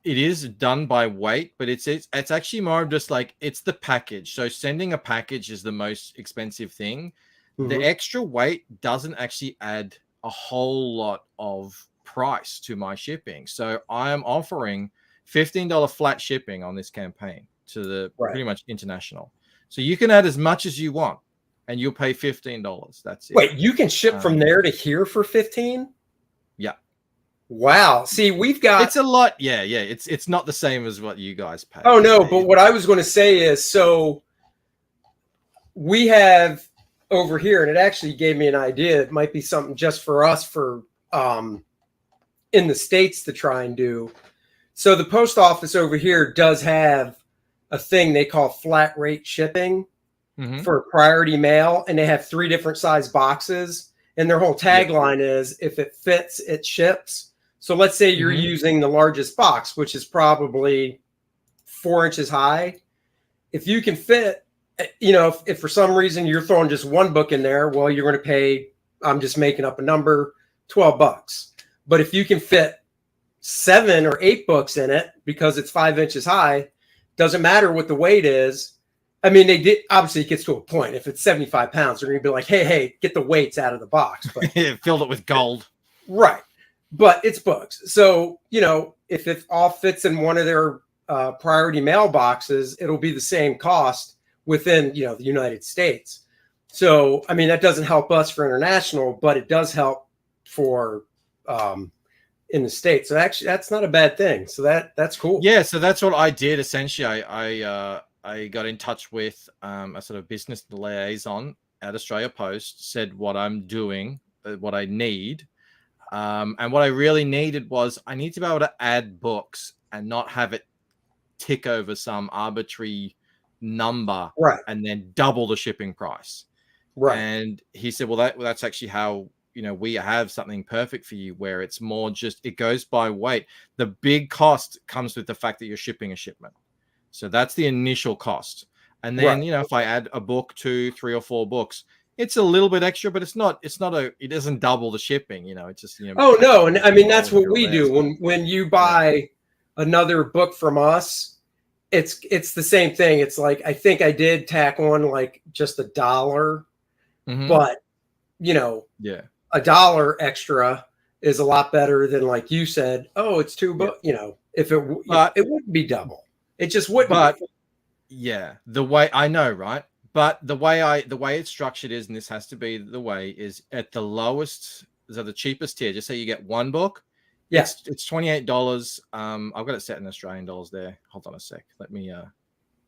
is done by weight, but it's actually more of just like it's the package. So sending a package is the most expensive thing. The extra weight doesn't actually add a whole lot of price to my shipping. So I am offering $15 flat shipping on this campaign to the pretty much international. So you can add as much as you want and you'll pay $15. That's it. Wait, you can ship from there to here for 15? Yeah. Wow. See, we've got it's a lot. Yeah. It's not the same as what you guys pay. Oh no, but what I was going to say is, so we have over here, and it actually gave me an idea. It might be something just for us for in the States to try and do. So the post office over here does have a thing they call flat rate shipping for priority mail, and they have 3 different size boxes, and their whole tagline is if it fits, it ships. So let's say you're using the largest box, which is probably 4 inches high. If you can fit, you know, if for some reason you're throwing just one book in there, well, you're going to pay, I'm just making up a number, $12. But if you can fit 7 or 8 books in it because it's 5 inches high, doesn't matter what the weight is. I mean, they did, obviously it gets to a point. If it's 75 pounds, they're going to be like, hey, get the weights out of the box. But filled it with gold. Right. But it's books. So, you know, if it all fits in one of their priority mail boxes, it'll be the same cost within, you know, the United States. So, I mean, that doesn't help us for international, but it does help for in the States. So actually, that's not a bad thing. So that's cool. Yeah. So that's what I did. Essentially, I got in touch with a sort of business liaison at Australia Post, said what I'm doing, what I need. And what I really needed was I need to be able to add books and not have it tick over some arbitrary number and then double the shipping price. Right. And he said, well, that's actually how, you know, we have something perfect for you where it's more just, it goes by weight. The big cost comes with the fact that you're shipping a shipment. So that's the initial cost. And then, you know, if I add a book, 2, 3 or 4 books, it's a little bit extra, but it doesn't double the shipping, you know, it's just, you know. Oh no. And I mean, that's what we do when you buy another book from us, it's the same thing. It's like, I think I did tack on like just $1, but you know, $1 extra is a lot better than, like you said, oh, it's $2, you know, if it wouldn't be double. It just wouldn't. But the way I know, right? But the way it's structured is, and this has to be the way, is at the lowest, so the cheapest tier, just say you get 1 book. Yes. It's $28. I've got it set in Australian dollars there. Hold on a sec. Let me and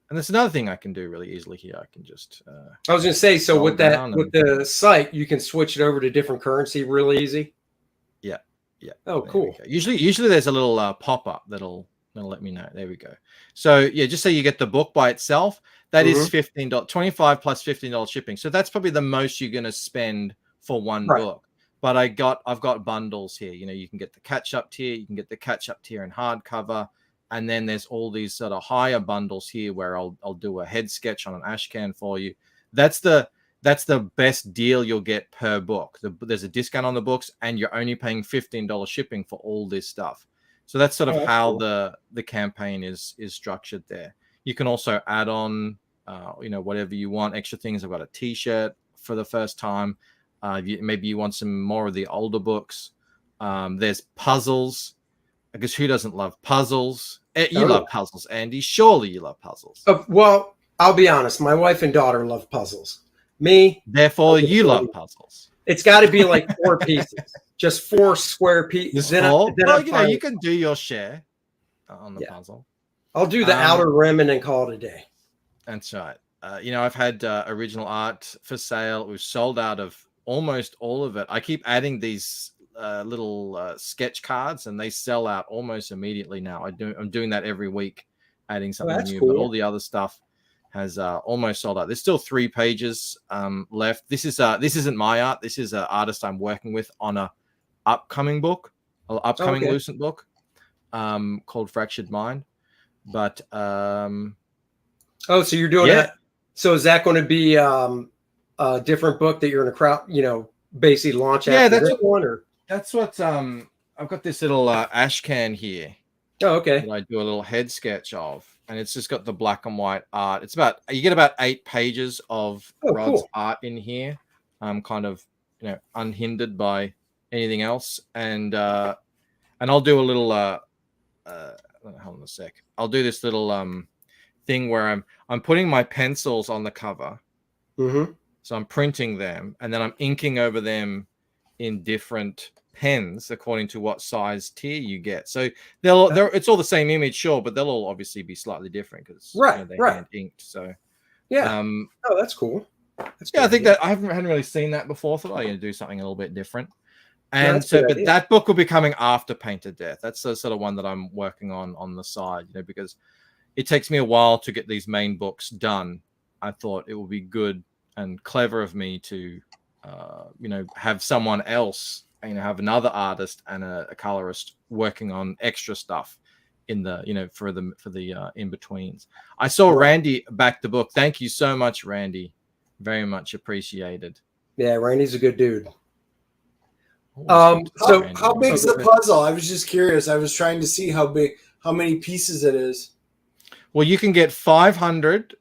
there's another thing I can do really easily here. I can just I was gonna say, so with that with the site, you can switch it over to different currency really easy. Yeah. Oh, cool. Usually there's a little pop-up that'll let me know. There we go. So yeah, just so you get the book by itself, that is $15, 25 plus $15 shipping. So that's probably the most you're gonna spend for one book. But I've got bundles here. You know, you can get the catch-up tier, you can get the catch-up tier in hardcover, and then there's all these sort of higher bundles here where I'll do a head sketch on an ash can for you. That's the best deal you'll get per book. There's a discount on the books, and you're only paying $15 shipping for all this stuff. So that's sort of how the campaign is structured there. You can also add on, you know, whatever you want, extra things. I've got a T-shirt for the first time. Maybe you want some more of the older books. There's puzzles, because who doesn't love puzzles? You love puzzles, Andy. Surely you love puzzles. Well, I'll be honest. My wife and daughter love puzzles. Me. Therefore, you love puzzles. It's got to be like 4 pieces, just 4 square pieces. Well, you know, you can do your share on the puzzle. I'll do the outer rim and then call it a day. That's right. You know, I've had original art for sale. We've sold out of almost all of it. I keep adding these little sketch cards, and they sell out almost immediately now. I'm doing that every week, adding something new. Cool. But all the other stuff has almost sold out. There's still 3 pages left. This isn't my art. This is an artist I'm working with on a upcoming book, or upcoming Lucent book, called Fractured Mind. But so you're doing that. So is that going to be a different book that you're in a crowd, basically launch after this one? Or that's what I've got this little ash can here. Oh, okay. That I do a little head sketch of, and it's just got the black and white art. You get about 8 pages of Rod's art in here, kind of unhindered by anything else, and I'll do a little hold on a sec. I'll do this little thing where I'm putting my pencils on the cover. Mm-hmm. So I'm printing them, and then I'm inking over them in different pens according to what size tier you get. So it's all the same image, sure, but they'll all obviously be slightly different because they're hand inked. So that's cool. I think that I hadn't really seen that before. Thought do something a little bit different. And but that book will be coming after Painted Death. That's the sort of one that I'm working on the side, because it takes me a while to get these main books done. I thought it would be good and clever of me to have someone else, have another artist and a colorist working on extra stuff in the for the in-betweens. I saw Randy back the book. Thank you so much, Randy. Very much appreciated. Yeah, Randy's a good dude. So how big is the puzzle? I was just curious. I was trying to see how many pieces it is. Well, you can get 500,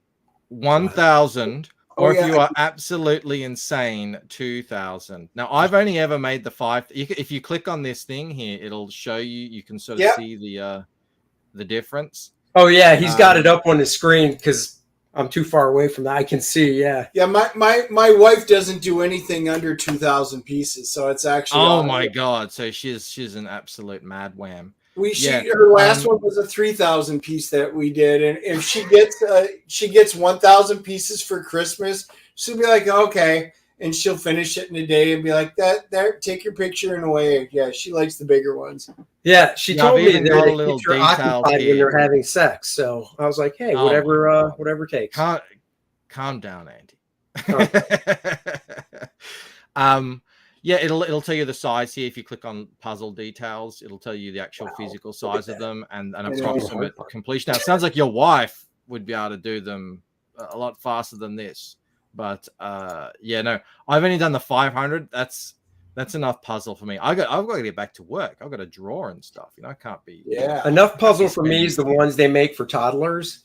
1,000, or if you are absolutely insane, 2,000. Now, I've only ever made the 5. If you click on this thing here, it'll show you. You can sort of see the difference. Oh yeah, he's got it up on the screen because I'm too far away from that. I can see. Yeah. My wife doesn't do anything under 2,000 pieces, so it's actually. Oh my god! So she's an absolute mad wham. Her last one was a 3,000 piece that we did, and if she gets 1,000 pieces for Christmas, she'll be like, okay, and she'll finish it in a day and be like, there, take your picture and away. Yeah, she likes the bigger ones. Yeah, she told me they're a little occupied when they're having sex. So I was like, hey, whatever takes. Calm down, Andy. It'll tell you the size here. If you click on puzzle details, it'll tell you the actual physical size of them and an approximate completion. Now, it sounds like your wife would be able to do them a lot faster than this. But I've only done the 500. That's enough puzzle for me. I've got to get back to work. I've got to draw and stuff. I can't be. Yeah. Enough puzzle for me is the ones they make for toddlers.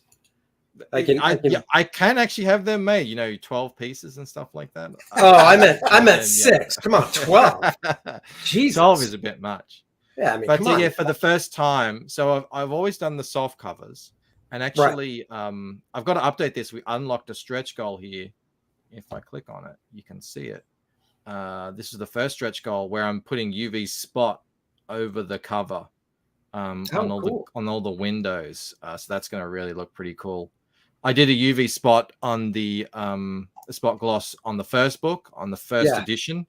I can actually have them made. 12 pieces and stuff like that. Oh, I meant 6. Come on, 12. Jesus. 12 is a bit much. Yeah, I mean, but for the first time, so I've always done the soft covers, and actually, I've got to update this. We unlocked a stretch goal here. If I click on it, you can see it. This is the first stretch goal where I'm putting UV spot over the cover on all the windows. So that's going to really look pretty cool. I did a UV spot on the spot gloss on the first book, on the first edition.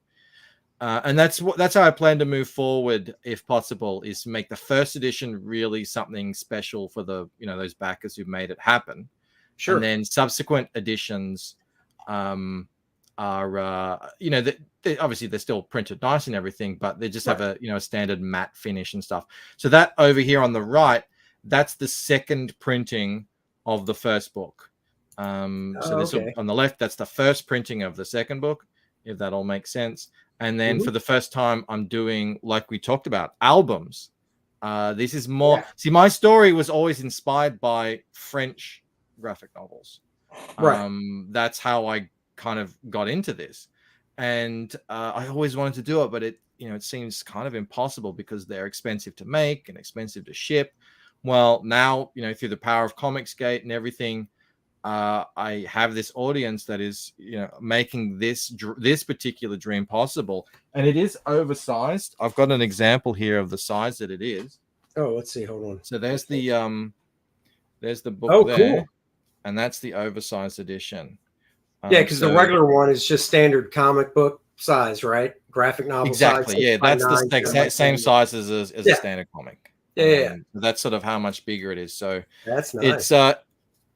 And that's how I plan to move forward, if possible, is to make the first edition really something special for the those backers who made it happen. Sure. And then subsequent editions are obviously they're still printed nice and everything, but they just have a a standard matte finish and stuff. So that over here on the right, that's the second printing of the first book. On the left, that's the first printing of the second book, if that all makes sense. And then for the first time, I'm doing, like we talked about, albums. This is more. See, my story was always inspired by French graphic novels. Right. That's how I kind of got into this, and I always wanted to do it, but it seems kind of impossible because they're expensive to make and expensive to ship. Well, now through the power of Comicsgate and everything, I have this audience that is making this particular dream possible, and it is oversized. I've got an example here of the size that it is. Oh, let's see. Hold on. So there's the book. Oh, there, cool. And that's the oversized edition. Yeah, because the regular one is just standard comic book size, right? Graphic novel size. Exactly. Yeah, that's the same size as a standard comic. Yeah. That's sort of how much bigger it is. So that's nice.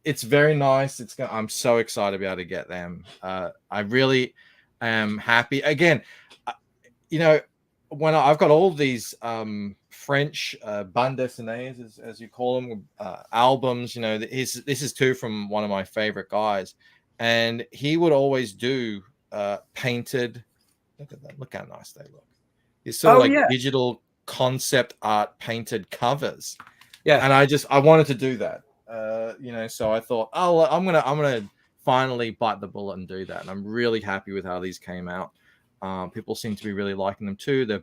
it's very nice. I'm so excited to be able to get them. I really am happy. Again, you know, when I've got all these French bande dessinées, as you call them, albums. You know, this is too from one of my favorite guys, and he would always do painted. Look at that! Look how nice they look. It's sort of like digital concept art painted covers. Yeah, and I wanted to do that. You know, so I thought, oh, I'm gonna finally bite the bullet and do that, and I'm really happy with how these came out. People seem to be really liking them too. They're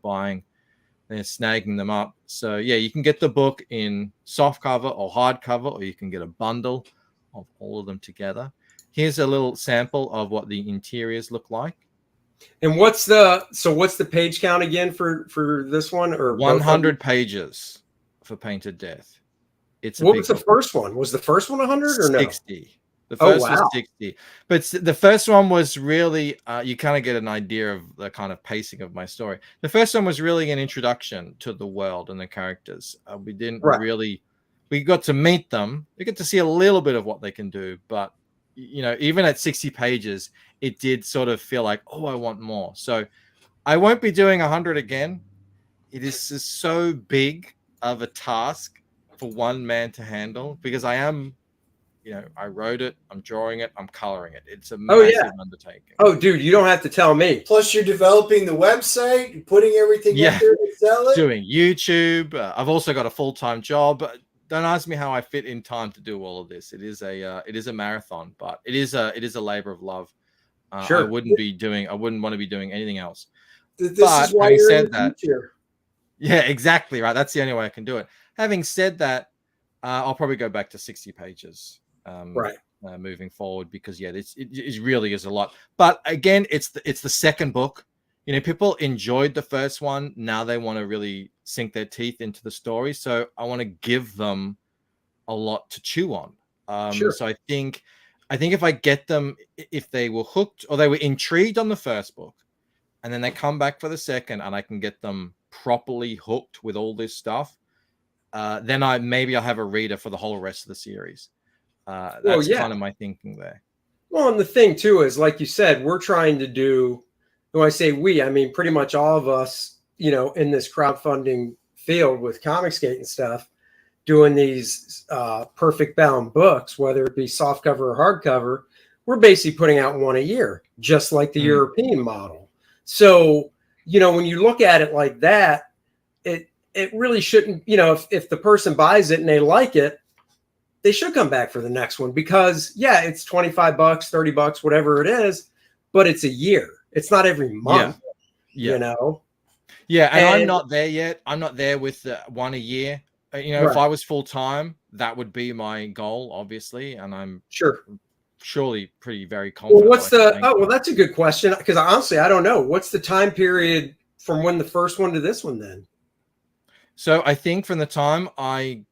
snagging them up. So yeah, you can get the book in soft cover or hardcover, or you can get a bundle of all of them together. Here's a little sample of what the interiors look like. And what's the page count again for this one? Or 100 pages for Painted Death. What was the first one? Was the first one 100 or no? 60. The first was 60. But the first one was really, you kind of get an idea of the kind of pacing of my story. The first one was really an introduction to the world and the characters. We didn't really, we got to meet them. We get to see a little bit of what they can do. But, you know, even at 60 pages, it did sort of feel like, oh, I want more. So I won't be doing 100 again. It is just so big of a task for one man to handle, because I am, you know, I wrote it, I'm drawing it, I'm coloring it. It's a massive undertaking. Oh, dude, you don't have to tell me. Plus, you're developing the website, putting everything in there to sell it. Doing YouTube. I've also got a full-time job. Don't ask me how I fit in time to do all of this. It is a marathon, but it is a labor of love. Sure. I wouldn't want to be doing anything else. This is why you're in the future. Yeah, exactly right. That's the only way I can do it. Having said that, I'll probably go back to 60 pages. Moving forward, because it really is a lot. But again, it's the second book. You know, people enjoyed the first one. Now they want to really sink their teeth into the story. So I want to give them a lot to chew on. So I think if I get them, if they were hooked or they were intrigued on the first book, and then they come back for the second, and I can get them properly hooked with all this stuff, then I'll have a reader for the whole rest of the series. That's kind of my thinking there. Well, and the thing too is, like you said, we're trying to do, when I say we, I mean pretty much all of us, you know, in this crowdfunding field with Comicsgate and stuff, doing these perfect bound books, whether it be softcover or hardcover, we're basically putting out one a year, just like the European model. So, you know, when you look at it like that, it really shouldn't, you know, if the person buys it and they like it, they should come back for the next one, because it's $25, $30, whatever it is, but it's a year. It's not every month, you know? Yeah. And I'm not there yet. I'm not there with the one a year. You know, if I was full time, that would be my goal, obviously. And I'm surely very confident. Well, that's a good question, because honestly, I don't know. What's the time period from when the first one to this one then? So I think from the time I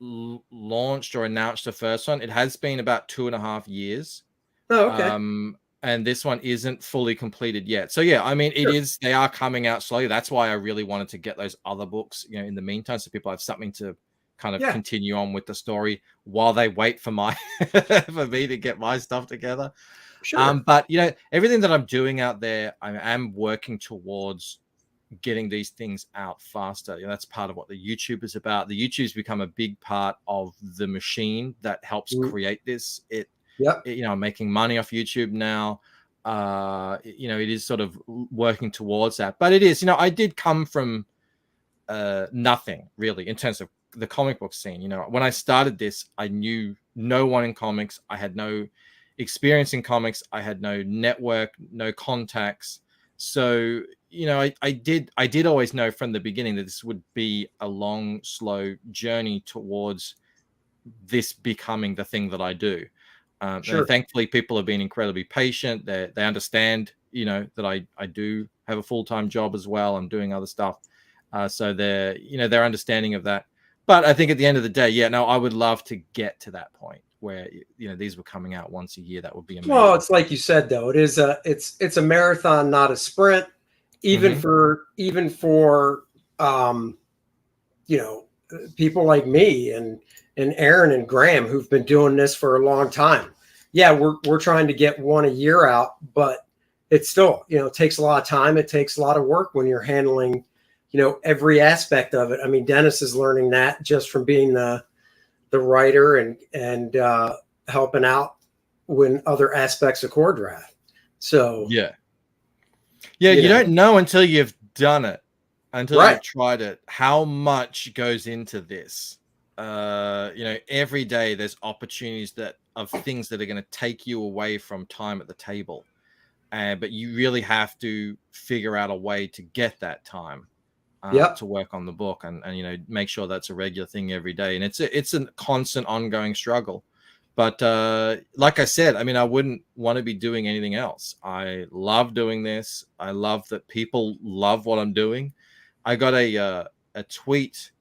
launched or announced the first one, it has been about 2.5 years. Oh, okay. And this one isn't fully completed yet. So yeah, I mean, they are coming out slowly. That's why I really wanted to get those other books, you know, in the meantime, so people have something to kind of continue on with the story while they wait for for me to get my stuff together. But you know, everything that I'm doing out there, I am working towards getting these things out faster. You know, that's part of what the YouTube is about. The YouTube's become a big part of the machine that helps create this. You know, I'm making money off YouTube now. You know, it is sort of working towards that. But it is, you know, I did come from nothing really in terms of the comic book scene. You know, when I started this, I knew no one in comics. I had no experience in comics. I had no network, no contacts. So, you know, I did always know from the beginning that this would be a long, slow journey towards this becoming the thing that I do. And thankfully, people have been incredibly patient. They understand, you know, that I do have a full-time job as well. I'm doing other stuff. So they're understanding of that. But I think at the end of the day, I would love to get to that point where, you know, these were coming out once a year. That would be amazing. Well, it's like you said, though, it's a marathon, not a sprint. Even for you know, people like me and and Aaron and Graham, who've been doing this for a long time. Yeah, we're trying to get one a year out, but it's still, it takes a lot of time. It takes a lot of work when you're handling, every aspect of it. I mean, Dennis is learning that just from being the writer and helping out when other aspects of Kor-Drath. So yeah, you don't know until you've done it, until you've tried it, how much goes into this. Every day there's opportunities of things that are going to take you away from time at the table. But you really have to figure out a way to get that time to work on the book and make sure that's a regular thing every day. And it's a constant ongoing struggle. But like I said, I mean, I wouldn't want to be doing anything else. I love doing this. I love that people love what I'm doing. I got a tweet.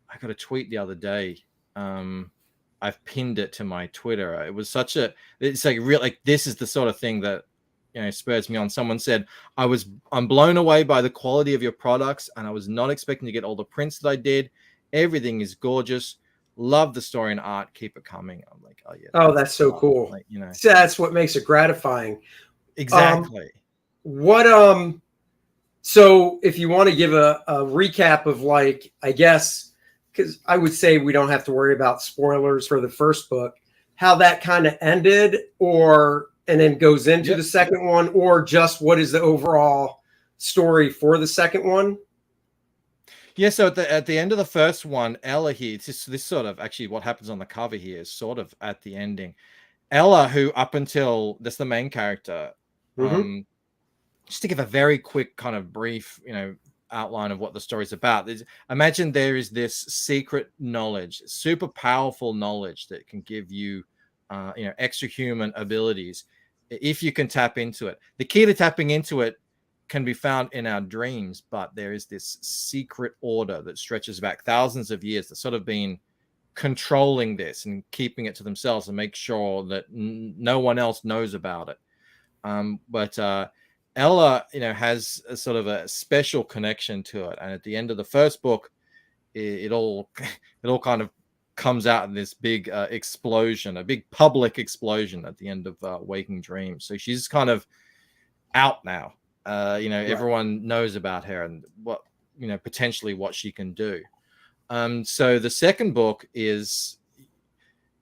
I got a tweet the other day. I've pinned it to my Twitter. It was it's like real, like this is the sort of thing that spurs me on. Someone said, I'm blown away by the quality of your products, and I was not expecting to get all the prints that I did. Everything is gorgeous. Love the story and art. Keep it coming. I'm like, oh yeah. Oh, that's so cool. Like, So that's what makes it gratifying. Exactly. So if you want to give a recap of, like, I guess, because I would say we don't have to worry about spoilers for the first book, how that kind of ended, and then goes into the second one, or just what is the overall story for the second one? Yeah, so at the end of the first one, Ella here, it's just this sort of, actually what happens on the cover here is sort of at the ending. Ella, who up until, that's the main character, just to give a very quick kind of brief, outline of what the story's about. Imagine there is this secret knowledge, super powerful knowledge that can give you, extra human abilities if you can tap into it. The key to tapping into it can be found in our dreams, but there is this secret order that stretches back thousands of years that's sort of been controlling this and keeping it to themselves and make sure that no one else knows about it. But Ella, has a sort of a special connection to it. And at the end of the first book, it all kind of comes out in this big explosion, a big public explosion at the end of Waking Dreams. So she's kind of out now. Everyone knows about her and what, potentially what she can do. So the second book is,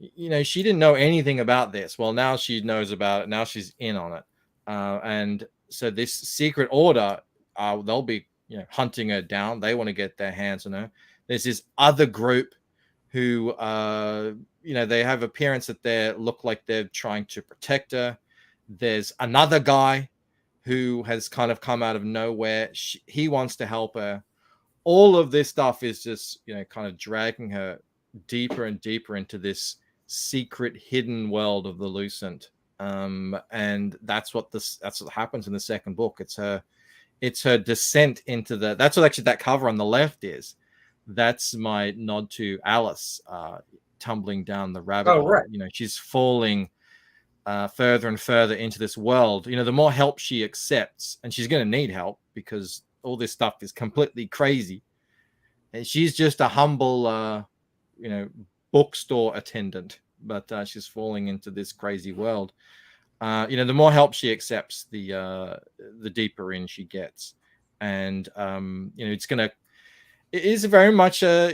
she didn't know anything about this. Well, now she knows about it. Now she's in on it. And so this secret order, they'll be, hunting her down. They want to get their hands on her. There's this other group who, they have appearance that they look like they're trying to protect her. There's another guy who has kind of come out of nowhere. He wants to help her. All of this stuff is just, kind of dragging her deeper and deeper into this secret hidden world of the Lucent. And that's what happens in the second book. It's her descent into that's what actually that cover on the left is. That's my nod to Alice tumbling down the rabbit hole. Right. She's falling further and further into this world. The more help she accepts, and she's going to need help because all this stuff is completely crazy. And she's just a humble, bookstore attendant, but she's falling into this crazy world. The more help she accepts, the deeper in she gets. And, it is very much a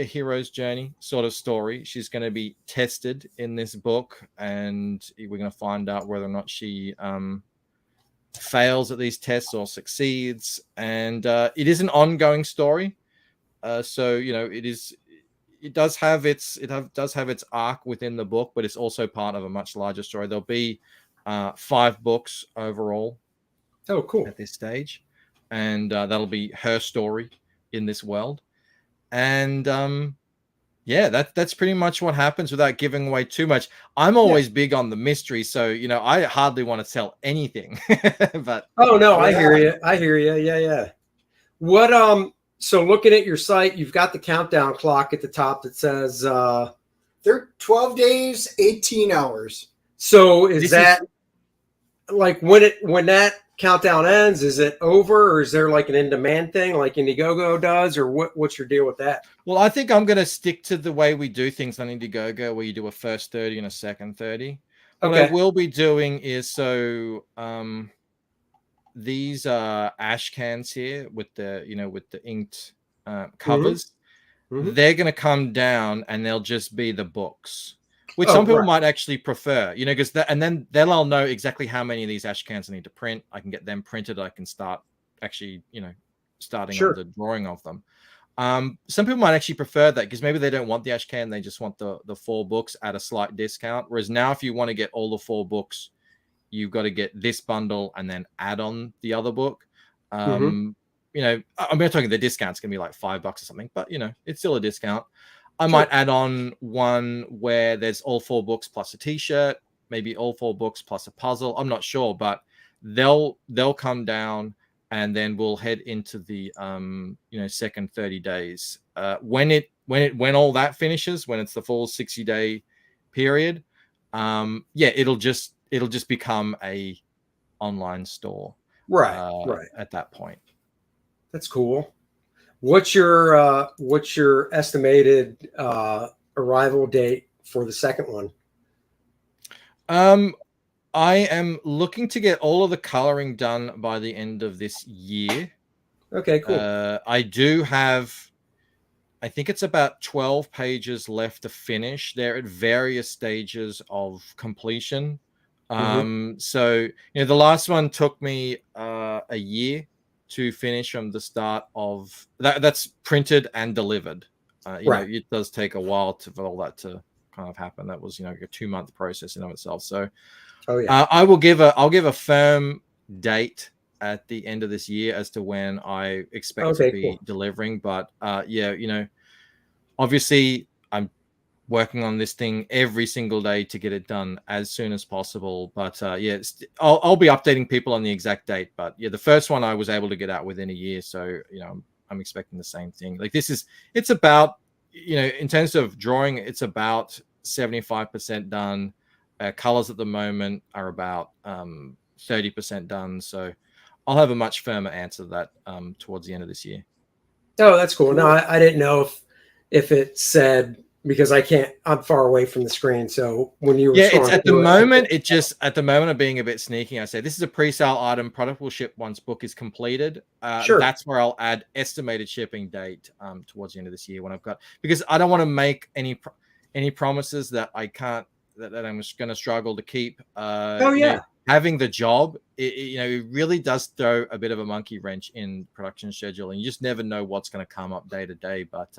hero's journey sort of story. She's going to be tested in this book, and we're going to find out whether or not she fails at these tests or succeeds. And it is an ongoing story. So it does have its arc within the book, but it's also part of a much larger story. There'll be 5 books overall. Oh, cool! At this stage, and that'll be her story in this world. And that's pretty much what happens without giving away too much. I'm always big on the mystery, so I hardly want to tell anything. But I hear you. Yeah. What so looking at your site, you've got the countdown clock at the top that says 12 days, 18 hours. So is that like when that countdown ends, is it over, or is there like an in-demand thing like Indiegogo does, or what's your deal with that? Well, I think I'm going to stick to the way we do things on Indiegogo, where you do a first 30 and a second 30. What I will be doing is, these ash cans here with the, with the inked covers, they're going to come down and they'll just be the books, which some people might actually prefer, because then I'll know exactly how many of these ash cans I need to print. I can get them printed. I can start actually, starting on the drawing of them. Some people might actually prefer that, because maybe they don't want the ash can. They just want the 4 books at a slight discount. Whereas now, if you want to get all the 4 books, you've got to get this bundle and then add on the other book. I'm talking the discount's going to be like $5 or something, but it's still a discount. I might add on one where there's all 4 books plus a t-shirt, maybe all 4 books plus a puzzle. I'm not sure, but they'll come down, and then we'll head into the second 30 days. When all that finishes, when it's the full 60-day period, it'll just become a online store. Right. At that point. That's cool. What's your estimated arrival date for the second one? I am looking to get all of the coloring done by the end of this year. Okay, cool. I do have, I think it's about 12 pages left to finish. They're at various stages of completion. So, the last one took me a year to finish from the start of that. That's printed and delivered. It does take a while for all that to kind of happen. That was, a 2-month process in of itself. So, I'll give a firm date at the end of this year as to when I expect to be delivering. But obviously I'm working on this thing every single day to get it done as soon as possible. But I'll be updating people on the exact date. But the first one I was able to get out within a year. So, I'm expecting the same thing. Like it's about, in terms of drawing, it's about 75% done. Colors at the moment are about 30% done. So I'll have a much firmer answer to that towards the end of this year. Oh, that's cool. No, I didn't know if it said, because I'm far away from the screen. So when you were it's at the moment of being a bit sneaky, I say this is a pre-sale item. Product will ship once book is completed. That's where I'll add estimated shipping date towards the end of this year when I've got, because I don't want to make any promises that I can't, that I'm just going to struggle to keep. Having the job, it really does throw a bit of a monkey wrench in production schedule, and you just never know what's going to come up day to day. But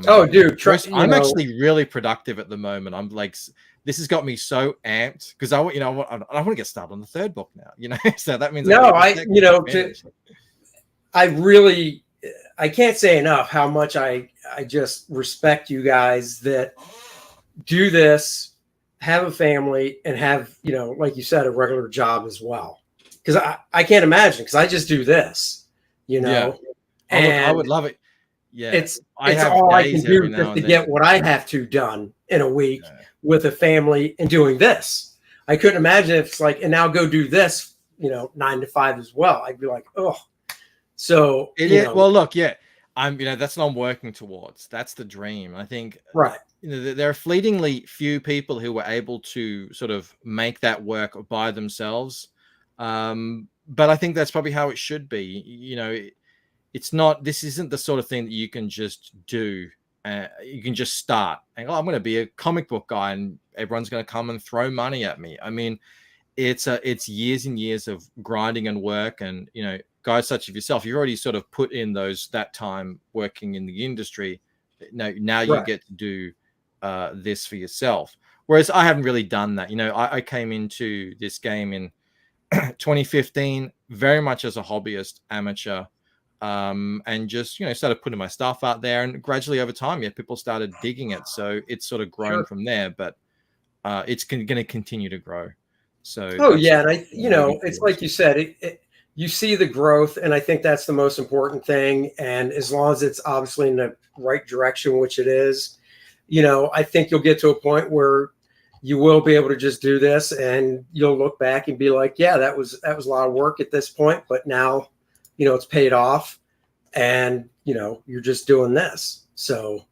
dude, I'm actually really productive at the moment. I'm like, this has got me so amped, because I want to get started on the 3rd book now. So that means I can't say enough how much I just respect you guys that do this, have a family, and have, like you said, a regular job as well. Because I can't imagine, because I just do this, and I would love it. Yeah, it's all I can do just to get what I have to done in a week with a family and doing this. I couldn't imagine if it's like, and now go do this, 9 to 5 as well. I'd be like, oh. So well, look, I'm, that's what I'm working towards. That's the dream. I think, there are fleetingly few people who were able to sort of make that work by themselves. But I think that's probably how it should be. This isn't the sort of thing that you can just do. You can just start and I'm going to be a comic book guy and everyone's going to come and throw money at me. I mean, it's years and years of grinding and work, and, guys such as yourself, you've already sort of put in that time working in the industry. Now you get to do this for yourself. Whereas I haven't really done that. I came into this game in 2015, very much as a hobbyist, amateur, and just, started putting my stuff out there, and gradually over time, people started digging it. So it's sort of grown from there, but it's going to continue to grow. So, and it's like you said, you see the growth, and I think that's the most important thing. And as long as it's obviously in the right direction, which it is, I think you'll get to a point where you will be able to just do this, and you'll look back and be like, yeah, that was a lot of work at this point, but now, it's paid off, and you're just doing this. So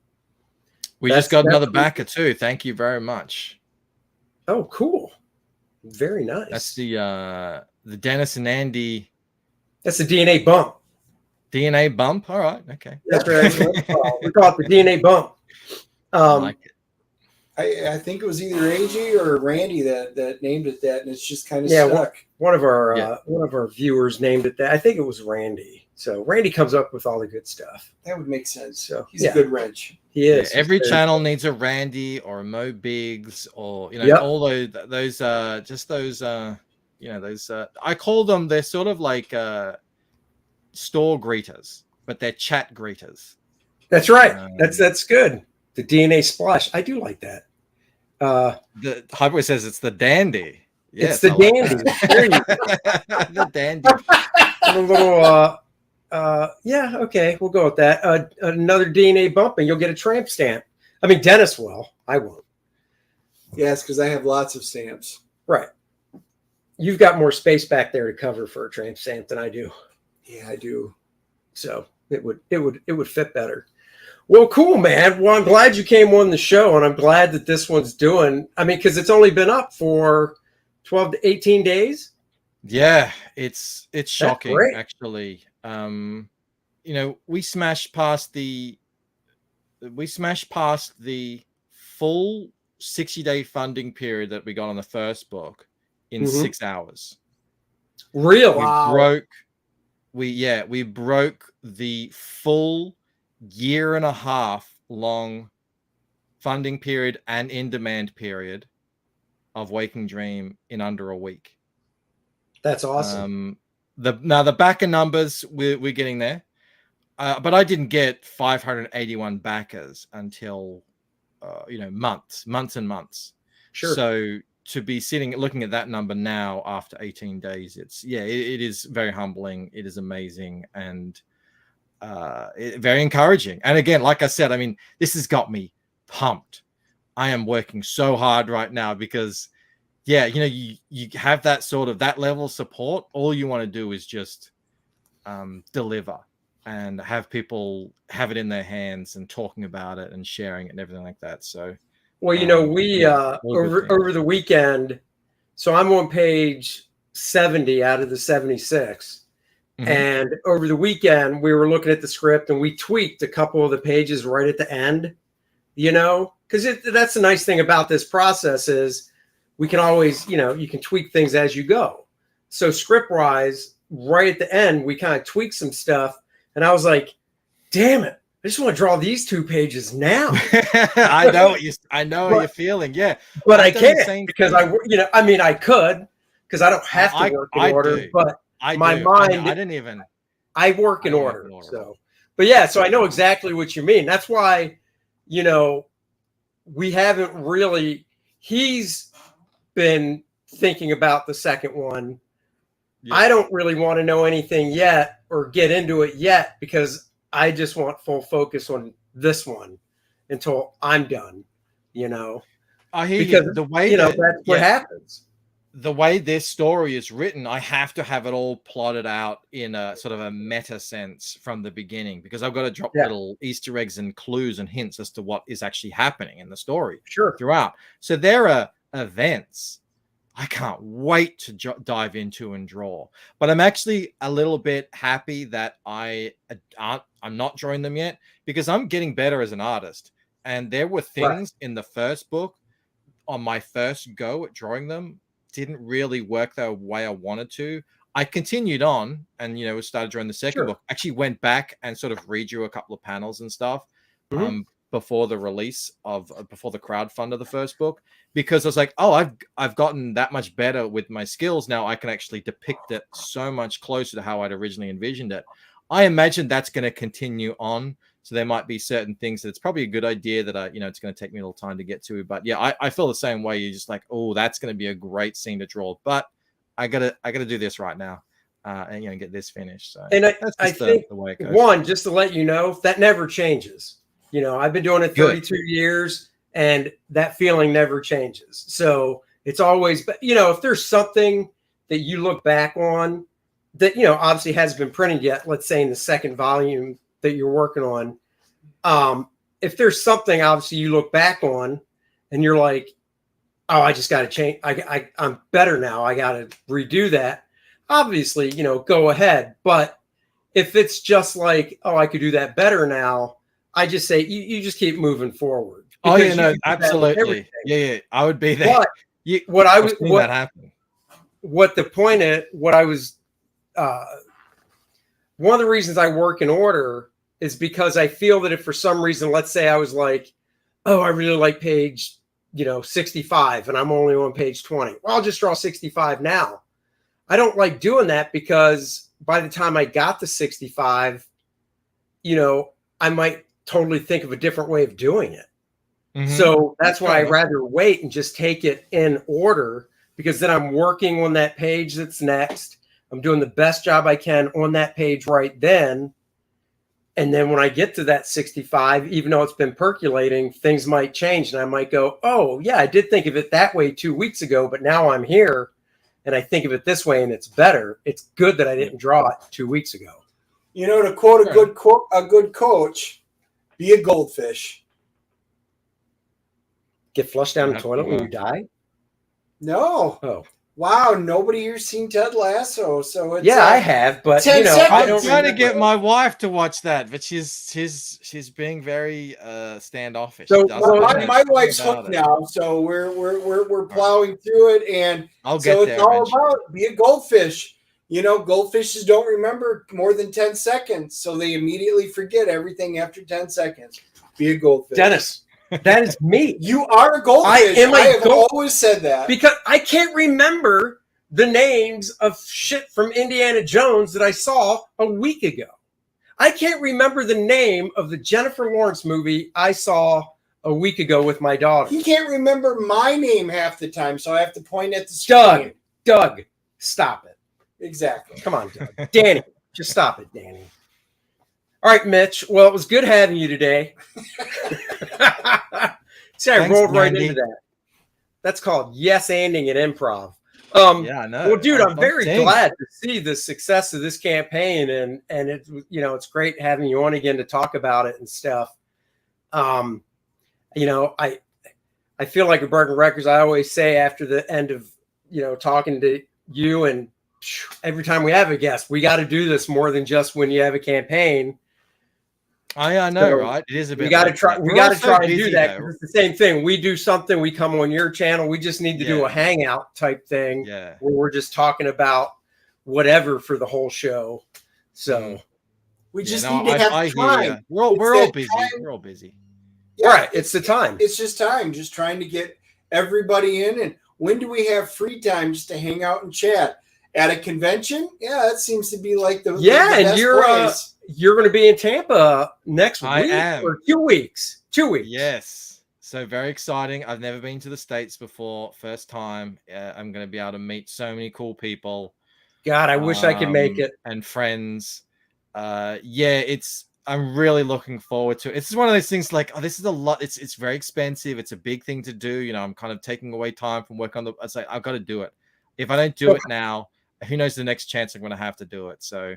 we just got another backer too. Thank you very much. Oh, cool. Very nice. That's the Dennis and Andy. That's the DNA bump. DNA bump. All right. Okay. That's right. We call it the DNA bump. I like it. I think it was either AJ or Randy that named it that, and it's just kind of stuck. One of our viewers named it that. I think it was Randy. So Randy comes up with all the good stuff. That would make sense. So he's a good wrench. He is. Yeah, every channel needs a Randy or a Mo Biggs or all those those I call them, they're sort of like store greeters, but they're chat greeters. That's right. That's good. The DNA splash. I do like that. The Hyper says it's the dandy. Yes, it's the dandy. The dandy. A little yeah, okay, we'll go with that. Another DNA bump, and you'll get a tramp stamp. I mean, Dennis will. I won't. Yes, because I have lots of stamps. Right. You've got more space back there to cover for a tramp stamp than I do. Yeah, I do. So it would fit better. Well, cool, man. Well, I'm glad you came on the show, and I'm glad that this one's doing. I mean, because it's only been up for 12 to 18 days. Yeah, it's shocking, actually. We smashed past the full 60-day funding period that we got on the first book in 6 hours. Really? We broke the full year and a half long funding period and in-demand period of Waking Dream in under a week. That's awesome. The backer numbers, we're getting there, but I didn't get 581 backers until months and months. Sure. So to be looking at that number now after 18 days, it is very humbling. It is amazing and very encouraging. And again, like I said, I mean, this has got me pumped. I am working so hard right now because you have that sort of that level of support. All you want to do is just deliver and have people have it in their hands and talking about it and sharing it and everything like that. So, well, we over the weekend, so I'm on page 70 out of the 76. And over the weekend, we were looking at the script and we tweaked a couple of the pages right at the end, because that's the nice thing about this process is we can always, you can tweak things as you go. So script wise, right at the end, we kind of tweaked some stuff. And I was like, damn it, I just want to draw these 2 pages now. I know how you're feeling. Yeah. But I can't because I could, because I don't have to work in order, but my mind, I work in order. So, but yeah, so I know exactly what you mean. That's why, we haven't really, he's been thinking about the second one. Yeah. I don't really want to know anything yet or get into it yet because I just want full focus on this one until I'm done, I hear you. The way that's what happens. The way this story is written, I have to have it all plotted out in a sort of a meta sense from the beginning because I've got to drop little Easter eggs and clues and hints as to what is actually happening in the story throughout. So there are events I can't wait to dive into and draw. But I'm actually a little bit happy that I'm not drawing them yet because I'm getting better as an artist. And there were things in the first book on my first go at drawing them didn't really work the way I wanted to. I continued on and, started drawing the second book. Actually went back and sort of redrew a couple of panels and stuff before the release before the crowdfund of the first book, because I was like, oh, I've gotten that much better with my skills. Now I can actually depict it so much closer to how I'd originally envisioned it. I imagine that's going to continue on. So there might be certain things that it's probably a good idea that it's going to take me a little time to get to. But yeah, I feel the same way. You're just like, oh, that's going to be a great scene to draw. But I gotta do this right now, and get this finished. So and I think the way it goes. One, just to let you know, that never changes. I've been doing it 32 years. and that feeling never changes. So it's always, you know, if there's something that you look back on that, you know, obviously hasn't been printed yet, let's say in the second volume that you're working on, if there's something obviously you look back on and you're like, oh, I just got to change. I'm better now. I got to redo that. Obviously, you know, go ahead. But if it's just like, oh, I could do that better now, I just say you just keep moving forward. Oh yeah, no, absolutely. Yeah, I would be there. But what that happen. What the point is, what I was, one of the reasons I work in order is because I feel that if for some reason, let's say I was like, oh, I really like page, you know, 65 and I'm only on page 20. Well, I'll just draw 65 now. I don't like doing that because by the time I got to 65, you know, I might totally think of a different way of doing it. Mm-hmm. So that's why I'd rather wait and just take it in order, because then I'm working on that page that's next. I'm doing the best job I can on that page right then. And then when I get to that 65, even though it's been percolating, things might change. And I might go, oh, yeah, I did think of it that way 2 weeks ago, but now I'm here and I think of it this way and it's better. It's good that I didn't draw it 2 weeks ago. You know, to quote a good coach, be a goldfish. Get flushed down the toilet when you die? No. Oh. Wow, nobody here's seen Ted Lasso, so it's I have, but you know, I don't try to get my wife to watch that, but she's being very standoffish. So my wife's hooked now, so we're plowing through it, and it's all about be a goldfish. You know, goldfishes don't remember more than 10 seconds, so they immediately forget everything after 10 seconds. Be a goldfish, Dennis. That is me. You are a goldfish. I have always said that. Because I can't remember the names of shit from Indiana Jones that I saw a week ago. I can't remember the name of the Jennifer Lawrence movie I saw a week ago with my daughter. You can't remember my name half the time, so I have to point at the screen. Doug, stop it. Exactly. Come on, Doug. Danny, just stop it, Danny. All right, Mitch. Well, it was good having you today. See, I rolled right into that. That's called yes-anding at improv. Yeah, I know. Well, dude, I'm very glad to see the success of this campaign, and it, you know, it's great having you on again to talk about it and stuff. You know, I feel like at Broken Records, I always say after the end of, you know, talking to you, and every time we have a guest, we got to do this more than just when you have a campaign. I know, right? It is a bit. We got to try. We got to try and do that. It's the same thing. We do something. We come on your channel. We just need to do a hangout type thing. Yeah. Where we're just talking about whatever for the whole show. So we just need to have time. We're all busy. We're all busy. Yeah, right. It's the time. It's just time. Just trying to get everybody in. And when do we have free time just to hang out and chat? At a convention? Yeah, that seems to be like the and you're going to be in Tampa next week. I am. Or 2 weeks. 2 weeks. Yes. So very exciting. I've never been to the States before. First time. I'm going to be able to meet so many cool people. God, I wish I could make it. And friends. I'm really looking forward to it. It's one of those things like, oh, this is a lot. It's very expensive. It's a big thing to do. You know, I'm kind of taking away time from work on the. It's like, I've got to do it. If I don't do it now, who knows the next chance I'm going to have to do it. So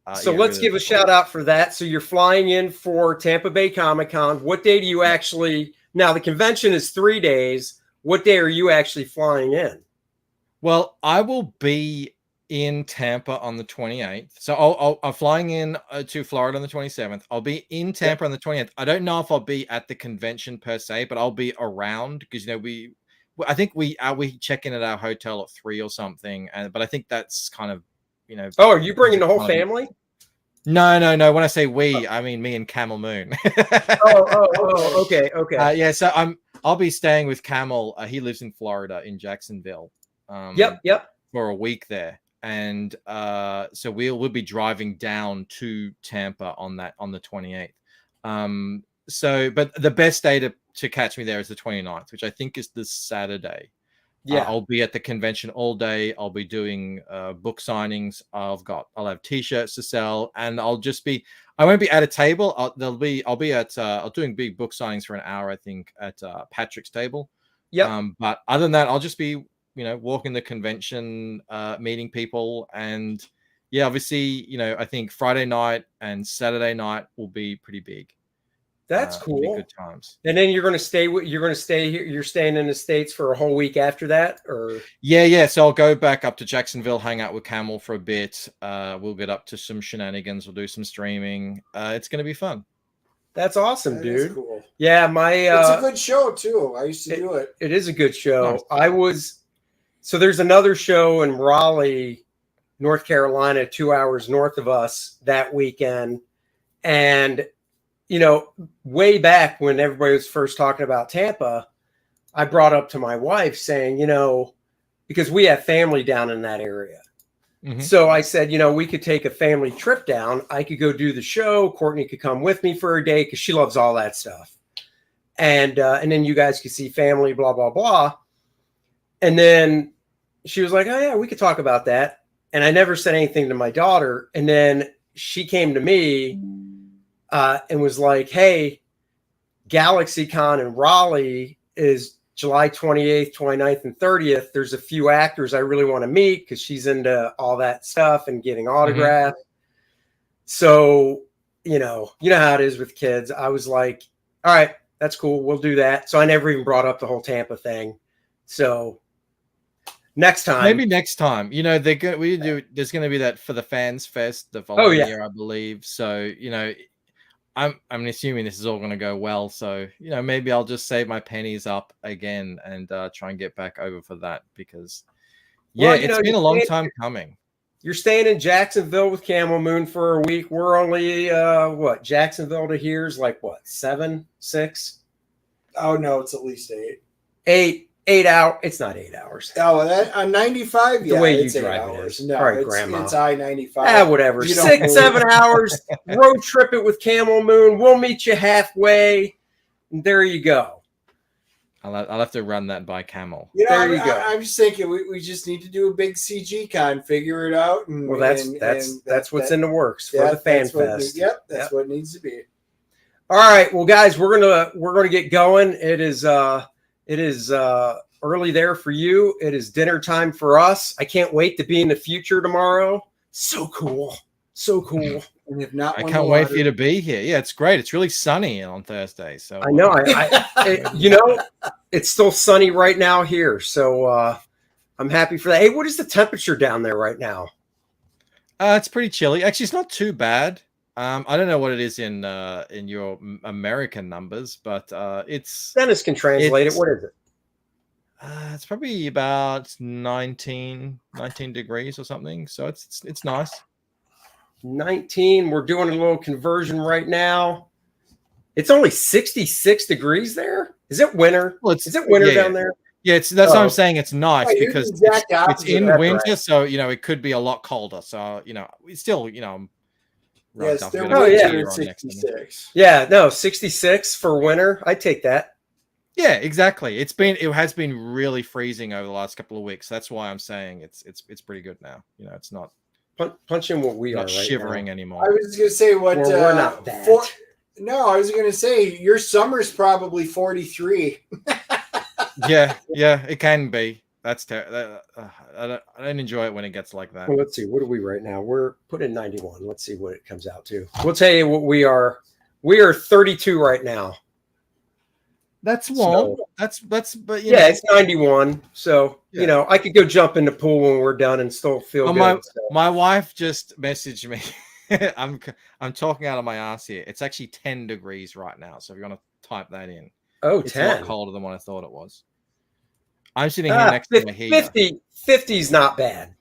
let's really give a shout out for that. So you're flying in for Tampa Bay Comic-Con. What day do you actually, now the convention is 3 days. What day are you actually flying in? Well, I will be in Tampa on the 28th. So I'm flying in to Florida on the 27th. I'll be in Tampa on the 28th. I don't know if I'll be at the convention per se, but I'll be around because, you know, I think we check in at our hotel at 3 or something, but I think that's kind of, you know. Oh, are you bringing the whole family? No. When I say we, I mean me and Camel Moon. Okay. Yeah, so I'll be staying with Camel. He lives in Florida in Jacksonville. Yep. For a week there, and so we'll be driving down to Tampa on the 28th. But the best day to catch me there is the 29th, which I think is this Saturday. Yeah, I'll be at the convention all day. I'll be doing book signings. I'll have T-shirts to sell, and I'll just be. I won't be at a table. I'll be at doing big book signings for an hour, I think, at Patrick's table. Yep. But other than that, I'll just be, walking the convention, meeting people, and yeah, obviously, I think Friday night and Saturday night will be pretty big. That's cool. Good times. And then you're going to stay here. You're staying in the States for a whole week after that, or? Yeah. So I'll go back up to Jacksonville, hang out with Camel for a bit. We'll get up to some shenanigans. We'll do some streaming. It's going to be fun. That's awesome, dude. Is cool. Yeah, it's a good show too. I used to do it. It is a good show. Nice. So there's another show in Raleigh, North Carolina, 2 hours north of us that weekend, and way back when everybody was first talking about Tampa, I brought up to my wife saying, because we have family down in that area. Mm-hmm. So I said, we could take a family trip down. I could go do the show. Courtney could come with me for a day because she loves all that stuff. And then you guys could see family, blah, blah, blah. And then she was like, oh, yeah, we could talk about that. And I never said anything to my daughter. And then she came to me and was like, hey, GalaxyCon in Raleigh is July 28th, 29th, and 30th. There's a few actors I really want to meet because she's into all that stuff and getting autographs. Mm-hmm. So, you know how it is with kids. I was like, all right, that's cool. We'll do that. So I never even brought up the whole Tampa thing. So next time. Maybe next time. There's going to be that For the Fans Fest the following year, I believe. So, I'm assuming this is all going to go well. So, maybe I'll just save my pennies up again and try and get back over for that because, it's been a long time coming. You're staying in Jacksonville with Camel Moon for a week. We're only, Jacksonville to here's like what, 7, 6? Oh, no, it's at least 8. 8 hours. It's not 8 hours. Oh, that on 95. The way you drive it is. No, all right, Grandma. It's I-95. Whatever. 6, 7 hours. Road trip it with Camel Moon. We'll meet you halfway. And there you go. I'll have to run that by Camel. There you go. I'm just thinking we just need to do a big CG con, figure it out. And, well, that's what's in the works for the Fan Fest. That's what it needs to be. All right, well, guys, we're gonna get going. It is early there for you. It is dinner time for us. I can't wait to be in the future tomorrow. So cool. And if not, I can't wait for you to be here. Yeah, it's great. It's really sunny on Thursday. So I know. It's still sunny right now here. So I'm happy for that. Hey, what is the temperature down there right now? It's pretty chilly. Actually, it's not too bad. I don't know what it is in your American numbers, but it's Dennis can translate it. What is it? It's probably about 19 degrees or something. So it's nice. 19. We're doing a little conversion right now. It's only 66 degrees there. Is it winter? Well, is it winter down there? Yeah, that's what I'm saying. It's nice because it's in winter, right. So it could be a lot colder. So it's still Yes, there was 66. Yeah, no, 66 for winter. I take that. Yeah, exactly. It has been really freezing over the last couple of weeks. That's why I'm saying it's pretty good now. It's not punching what we are right shivering now. anymore. I was going to say we're not that. I was going to say your summer's probably 43. yeah, it can be. That's I don't enjoy it when it gets like that. Well, let's see. What are we right now? We're putting 91. Let's see what it comes out to. We'll tell you what we are. We are 32 right now. That's warm. So, but it's 91. So I could go jump in the pool when we're done and still feel good. My wife just messaged me. I'm talking out of my ass here. It's actually 10 degrees right now. So if you want to type that in, it's 10. A lot colder than what I thought it was. I'm sitting here next to my heater. 50 is not bad.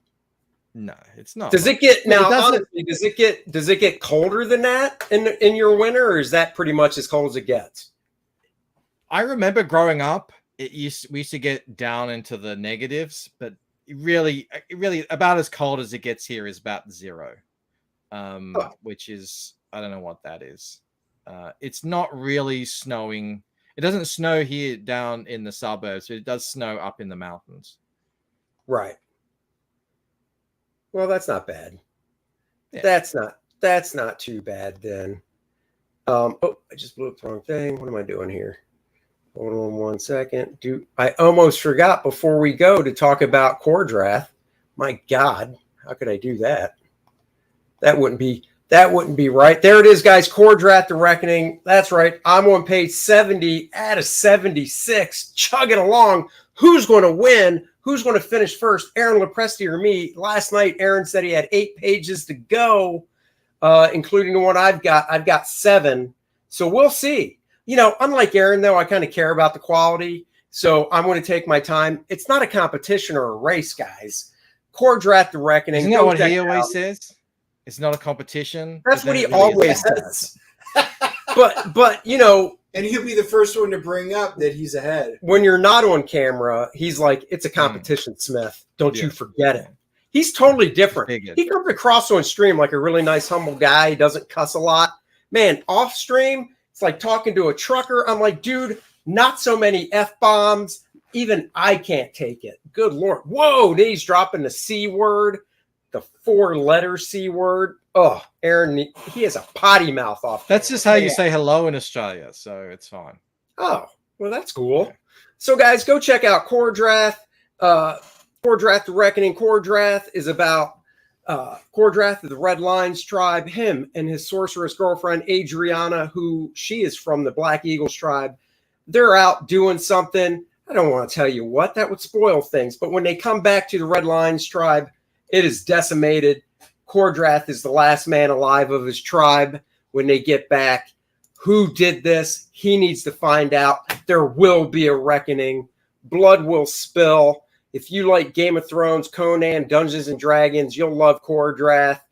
No, it's not. Does it get honestly? Does it get colder than that in your winter, or is that pretty much as cold as it gets? I remember growing up, we used to get down into the negatives, but really about as cold as it gets here is about 0, which is I don't know what that is. It's not really snowing. It doesn't snow here down in the suburbs, but it does snow up in the mountains. Right. Well, that's not bad. Yeah. that's not too bad then. Oh, I just blew up the wrong thing. What am I doing here? Hold on 1 second. I almost forgot before we go to talk about Kor-Drath. My God, how could I do that? That wouldn't be right. There it is, guys. Kor-Drath, The Reckoning. That's right. I'm on page 70 out of 76, chugging along. Who's going to win? Who's going to finish first? Aaron Lopresti or me? Last night, Aaron said he had 8 pages to go, including the one I've got. I've got 7. So we'll see. You know, unlike Aaron, though, I kind of care about the quality. So I'm going to take my time. It's not a competition or a race, guys. Kor-Drath, The Reckoning. Isn't that what he always says? It's not a competition. That's what he always says. But you know, and he'll be the first one to bring up that he's ahead. When you're not on camera, he's like, it's a competition, Smith. Don't you forget it. He's totally different. He comes across on stream like a really nice, humble guy. He doesn't cuss a lot. Man, off stream, it's like talking to a trucker. I'm like, dude, not so many F-bombs. Even I can't take it. Good Lord. Whoa, then he's dropping the C word. The 4-letter C word. Oh, Aaron, he has a potty mouth off. That's just how you say hello in Australia, so it's fine. Oh, well, that's cool. So, guys, go check out Kor-Drath. Kor-Drath, The Reckoning. Kor-Drath is about Kor-Drath of the Red Lions tribe, him and his sorceress girlfriend, Adriana, who she is from the Black Eagles tribe. They're out doing something. I don't want to tell you what. That would spoil things. But when they come back to the Red Lions tribe, it is decimated. Kor-Drath is the last man alive of his tribe. When they get back, who did this? He needs to find out. There will be a reckoning. Blood will spill. If you like Game of Thrones, Conan, Dungeons and Dragons, you'll love Kor-Drath.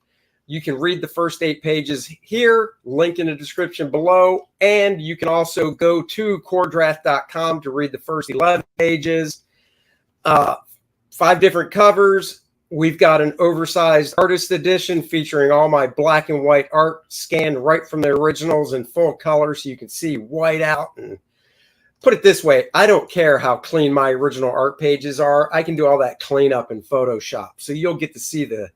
You can read the first 8 pages here, link in the description below. And you can also go to Kor-Drath.com to read the first 11 pages. 5 different covers. We've got an oversized artist edition featuring all my black and white art scanned right from the originals in full color so you can see white out. And put it this way, I don't care how clean my original art pages are. I can do all that cleanup in Photoshop. So you'll get to see the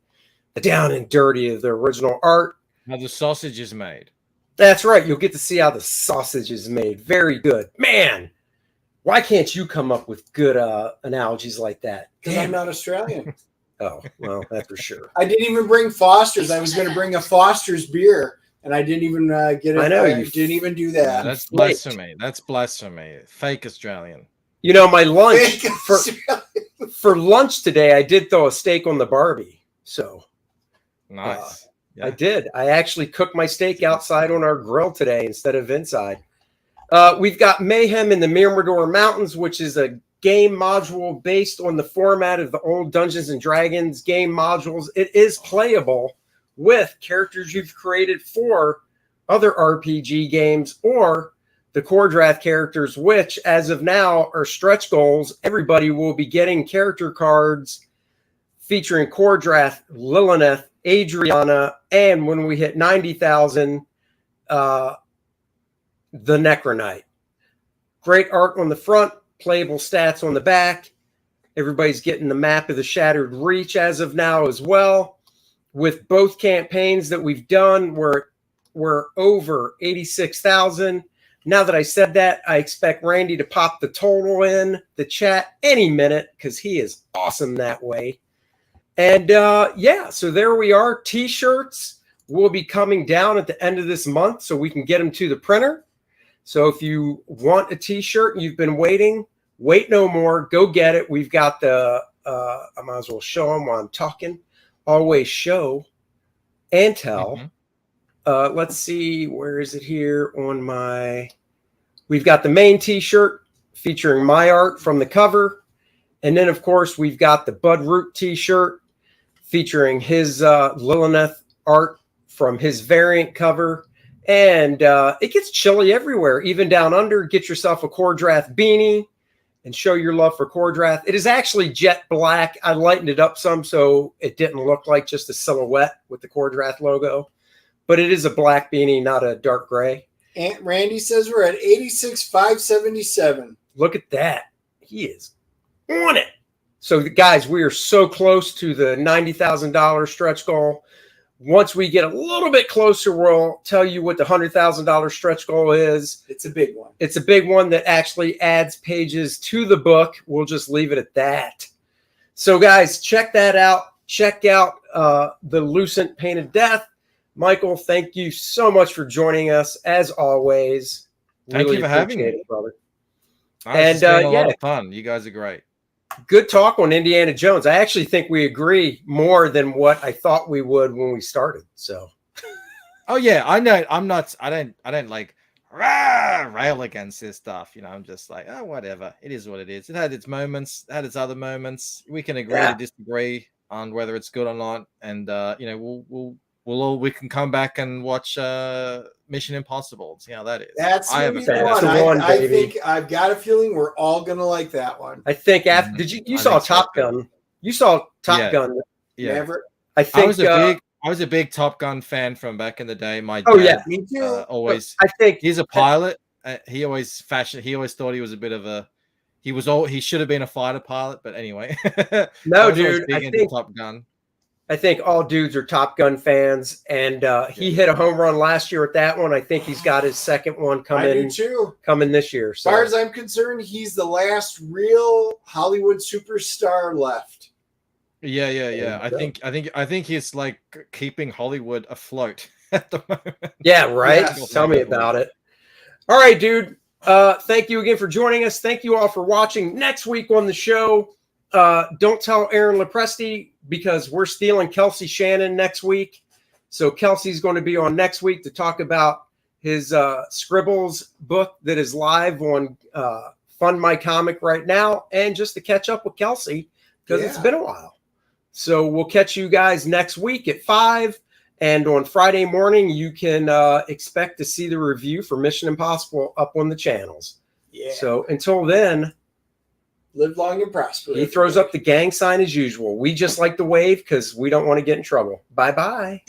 down and dirty of the original art. How the sausage is made. That's right. You'll get to see how the sausage is made. Very good. Man, why can't you come up with good analogies like that? Because I'm not Australian. Oh, well, that's for sure. I didn't even bring Foster's. I was going to bring a Foster's beer, and I didn't even get it. I know. You didn't even do that. Yeah, that's blasphemy. That's blasphemy. Fake Australian. You know, my lunch for lunch today, I did throw a steak on the Barbie. So nice. I did. I actually cooked my steak outside on our grill today instead of inside. We've got Mayhem in the Mirador Mountains, which is a game module based on the format of the old Dungeons and Dragons game modules. It is playable with characters you've created for other RPG games or the Kor-Drath characters, which as of now are stretch goals. Everybody will be getting character cards featuring Kor-Drath, Lilith, Adriana, and when we hit 90,000, the Necronite. Great art on the front. Playable stats on the back. Everybody's getting the map of the Shattered Reach as of now as well. With both campaigns that we've done, we're over 86,000. Now that I said that, I expect Randy to pop the total in the chat any minute because he is awesome that way. And yeah, so there we are. T-shirts will be coming down at the end of this month so we can get them to the printer. So if you want a T-shirt and you've been waiting, wait no more. Go get it. We've got the, I might as well show them while I'm talking. Always show and tell. Let's see. Where is it here on my, we've got the main T-shirt featuring my art from the cover. And then, of course, we've got the Bud Root T-shirt featuring his Lilith art from his variant cover. And it gets chilly everywhere, even down under. Get yourself a Kor-Drath beanie and show your love for Kor-Drath. It is actually jet black. I lightened it up some so it didn't look like just a silhouette with the Kor-Drath logo. But it is a black beanie, not a dark gray. Aunt Randy says we're at 86,577. Look at that. He is on it. So, guys, we are so close to the $90,000 stretch goal. Once we get a little bit closer, we'll tell you what the $100,000 stretch goal is. It's a big one. It's a big one that actually adds pages to the book. We'll just leave it at that. So, guys, check that out. Check out the Lucent Painted Death. Michael, thank you so much for joining us, as always. Thank you for having me, brother. And a lot of fun. You guys are great. Good talk on Indiana Jones. I actually think we agree more than what I thought we would when we started. So, oh yeah, I know. I don't like rail against this stuff. You know, I'm just like, oh, whatever. It is what it is. It had its moments. It had its other moments. We can agree to disagree on whether it's good or not, and you know, we can come back and watch Mission Impossible. See how that is. That's the one. I think I've got a feeling we're all gonna like that one. I think after you saw Top Gun? You saw Top Gun? Yeah. Never. I think I was a big Top Gun fan from back in the day. My dad, oh yeah, me too. Always. I think he's a pilot. He always thought he was a bit of a. He should have been a fighter pilot, but anyway. No, dude. I think Top Gun. I think all dudes are Top Gun fans, and he hit a home run last year with that one. I think he's got his second one coming this year. So. As far as I'm concerned, he's the last real Hollywood superstar left. Yeah. I think he's like keeping Hollywood afloat at the moment. Yeah, right. Yes. Tell me about it. All right, dude. Thank you again for joining us. Thank you all for watching. Next week on the show, don't tell Aaron Lepresti, because we're stealing Kelsey Shannon next week. So Kelsey's going to be on next week to talk about his Scribbles book that is live on Fund My Comic right now, and just to catch up with Kelsey because it's been a while. So we'll catch you guys next week at 5. And on Friday morning, you can expect to see the review for Mission Impossible up on the channels. Yeah. So until then, live long and prosper. He throws up the gang sign as usual. We just like to wave because we don't want to get in trouble. Bye-bye.